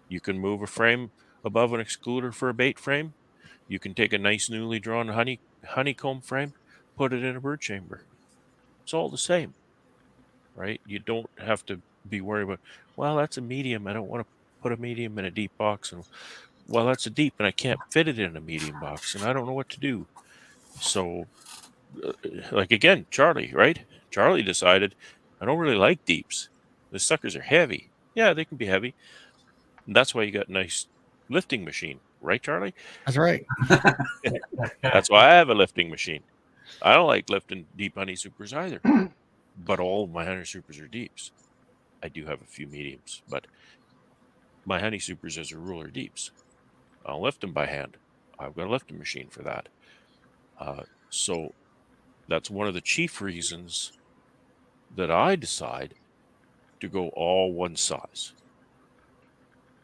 You can move a frame above an excluder for a bait frame. You can take a nice newly drawn honeycomb frame, put it in a bird chamber. It's all the same, right? You don't have to be worried about, well, that's a medium. I don't want to put a medium in a deep box. And well, that's a deep and I can't fit it in a medium box and I don't know what to do. So like again, Charlie, right? Charlie decided, I don't really like deeps. The suckers are heavy. Yeah, they can be heavy. And that's why you got a nice lifting machine, right, Charlie? That's right. That's why I have a lifting machine. I don't like lifting deep honey supers either, but all of my honey supers are deeps. I do have a few mediums, but my honey supers as a rule are deeps. I'll lift them by hand. I've got a lifting machine for that. So that's one of the chief reasons that I decide to go all one size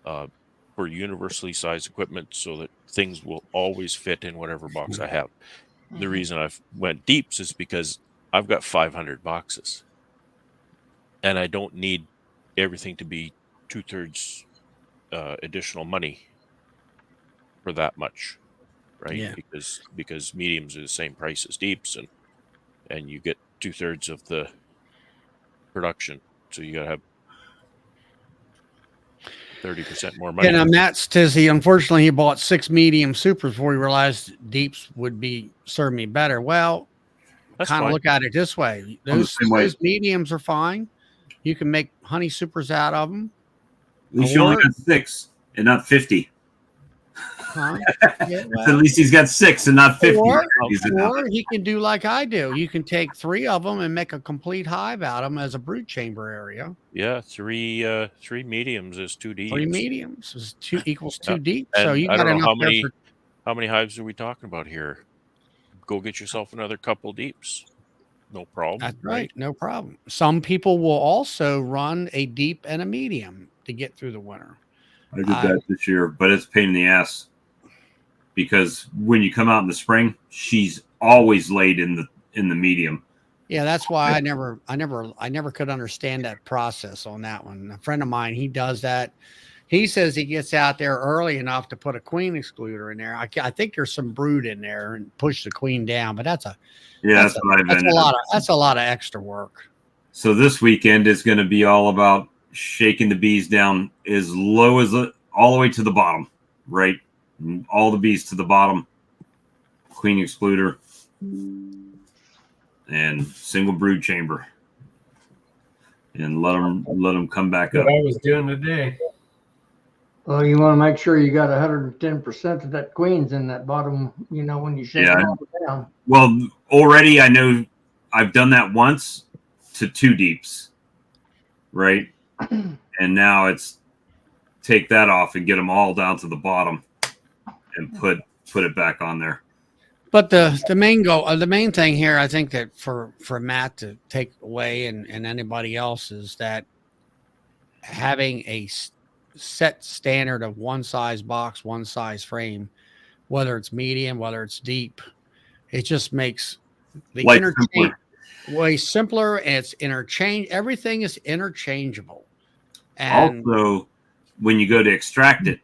for universally sized equipment so that things will always fit in whatever box I have. The reason I went deeps is because I've got 500 boxes and I don't need everything to be 2/3 additional money for that much, right? Yeah. Because mediums are the same price as deeps and you get 2/3 of the production. So you got to have 30% more money. And Matt Stizzy, unfortunately, he bought 6 medium supers before he realized deeps would serve me better. Well, kind of look at it this way. Those mediums are fine. You can make honey supers out of them. At least you only got 6 and not 50. Huh? Yeah, well, at least he's got 6 and not 50. Or he can do like I do. You can take 3 of them and make a complete hive out of them as a brood chamber area. Yeah, 3 mediums is 2 deeps. 3 mediums is 2 equals 2 deep. And so you I got don't know enough. how many hives are we talking about here? Go get yourself another couple deeps. No problem. That's right. No problem. Some people will also run a deep and a medium to get through the winter. I did that this year, but it's a pain in the ass because when you come out in the spring, she's always laid in the medium. Yeah, that's why I never could understand that process on that one. A friend of mine, he does that. He says he gets out there early enough to put a queen excluder in there. I think there's some brood in there and push the queen down, but that's a lot of extra work. So this weekend is going to be all about shaking the bees down as low as all the way to the bottom, right? All the bees to the bottom, queen excluder, and single brood chamber, and let them come back What up. I was doing today. Well, you want to make sure you got 110% of that queens in that bottom, when you shake it all down. Well, already I know I've done that once to 2 deeps, right? And now it's take that off and get them all down to the bottom and put it back on there. But the main thing here, I think that for Matt to take away and anybody else is that having a set standard of one size box, one size frame, whether it's medium, whether it's deep, it just makes the interchange way simpler, and it's everything is interchangeable. And also, when you go to extract it,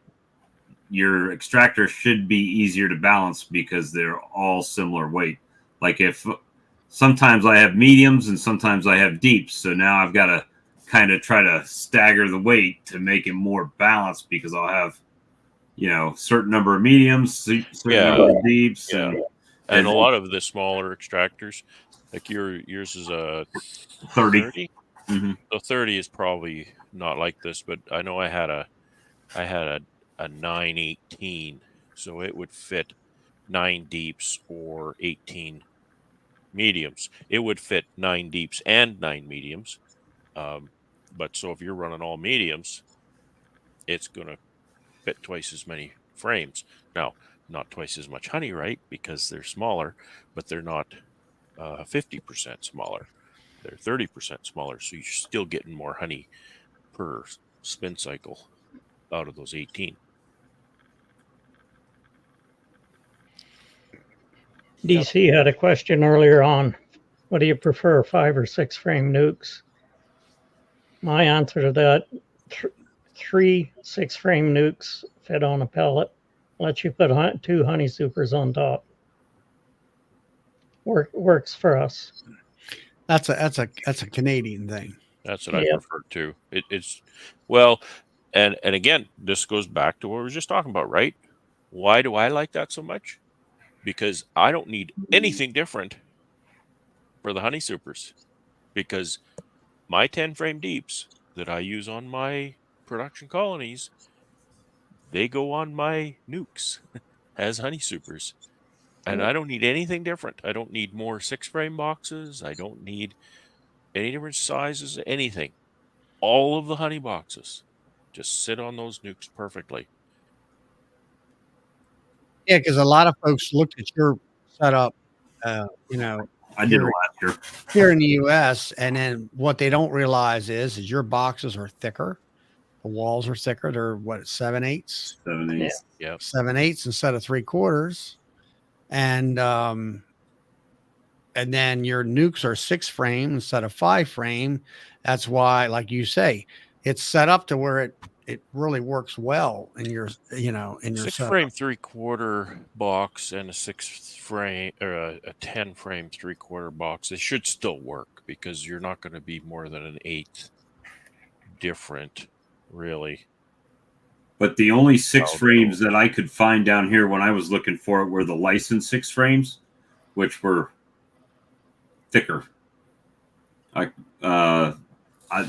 your extractor should be easier to balance because they're all similar weight. Like if sometimes I have mediums and sometimes I have deeps, so now I've got to kind of try to stagger the weight to make it more balanced because I'll have certain number of mediums, certain number of deeps, and a lot of the smaller extractors, like yours is a 30. So 30 is probably not like this, but I know I had a 918, so it would fit 9 deeps or 18 mediums. It would fit 9 deeps and 9 mediums. But so if you're running all mediums, it's going to fit twice as many frames. Now, not twice as much honey, right? Because they're smaller, but they're not 50% smaller. They're 30% smaller, so you're still getting more honey per spin cycle out of those 18. DC had a question earlier on, what do you prefer, 5 or 6 frame nukes? My answer to that, 3 6 frame nukes fit on a pellet, let you put 2 honey supers on top. Works for us. That's a Canadian thing. That's what I prefer too. It's well, and again, this goes back to what we were just talking about, right? Why do I like that so much? Because I don't need anything different for the honey supers, because my 10 frame deeps that I use on my production colonies, they go on my nukes as honey supers. And I don't need anything different. I don't need more 6 frame boxes. I don't need any different sizes, anything. All of the honey boxes just sit on those nukes perfectly. Yeah, because a lot of folks looked at your setup, I did it last year here in the U.S., and then what they don't realize is your boxes are thicker. The walls are thicker. They're 7/8? 7/8. Yeah. 7/8 instead of 3/4. And then your nukes are 6 frame instead of 5 frame. That's why, like you say, it's set up to where it really works well in your 6 setup. frame 3/4 box and a 6 frame or a 10 frame 3/4 box. They should still work because you're not going to be more than an 1/8 different, really. But the only 6 frames that I could find down here when I was looking for it were the licensed 6 frames, which were thicker.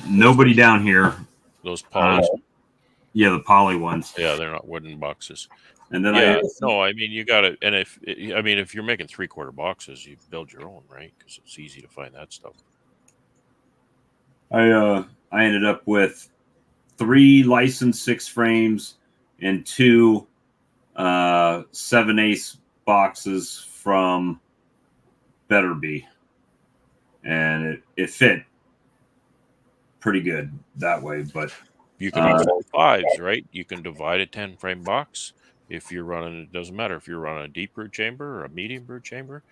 Nobody down here. Those poly. Yeah, the poly ones. Yeah, they're not wooden boxes. And then you got to. And if you're making 3/4 boxes, you build your own, right? Because it's easy to find that stuff. I ended up with 3 licensed 6 frames and 2 7/8 boxes from Better Bee, and it fit pretty good that way. But you can do 4 5s, right? You can divide a 10 frame box. If you're running, it doesn't matter if you're running a deep brood chamber or a medium brood chamber.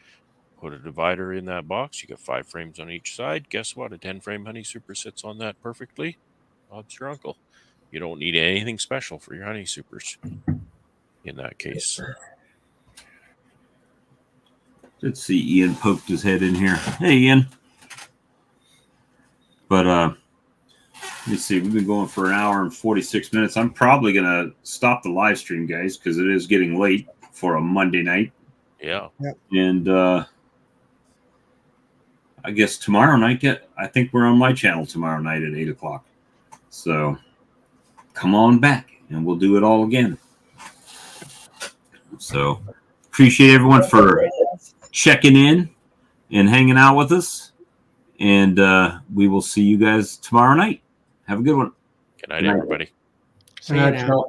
Put a divider in that box. You got 5 frames on each side. Guess what? A 10 frame honey super sits on that perfectly. Bob's your uncle. You don't need anything special for your honey supers in that case. Let's see. Ian poked his head in here. Hey, Ian. But let me see. We've been going for an hour and 46 minutes. I'm probably gonna stop the live stream, guys, because it is getting late for a Monday night. Yeah. And I guess tomorrow night. I think we're on my channel tomorrow night at 8 o'clock. So come on back, and we'll do it all again. So appreciate everyone for checking in and hanging out with us. And we will see you guys tomorrow night. Have a good one. Good night, everybody. See you now.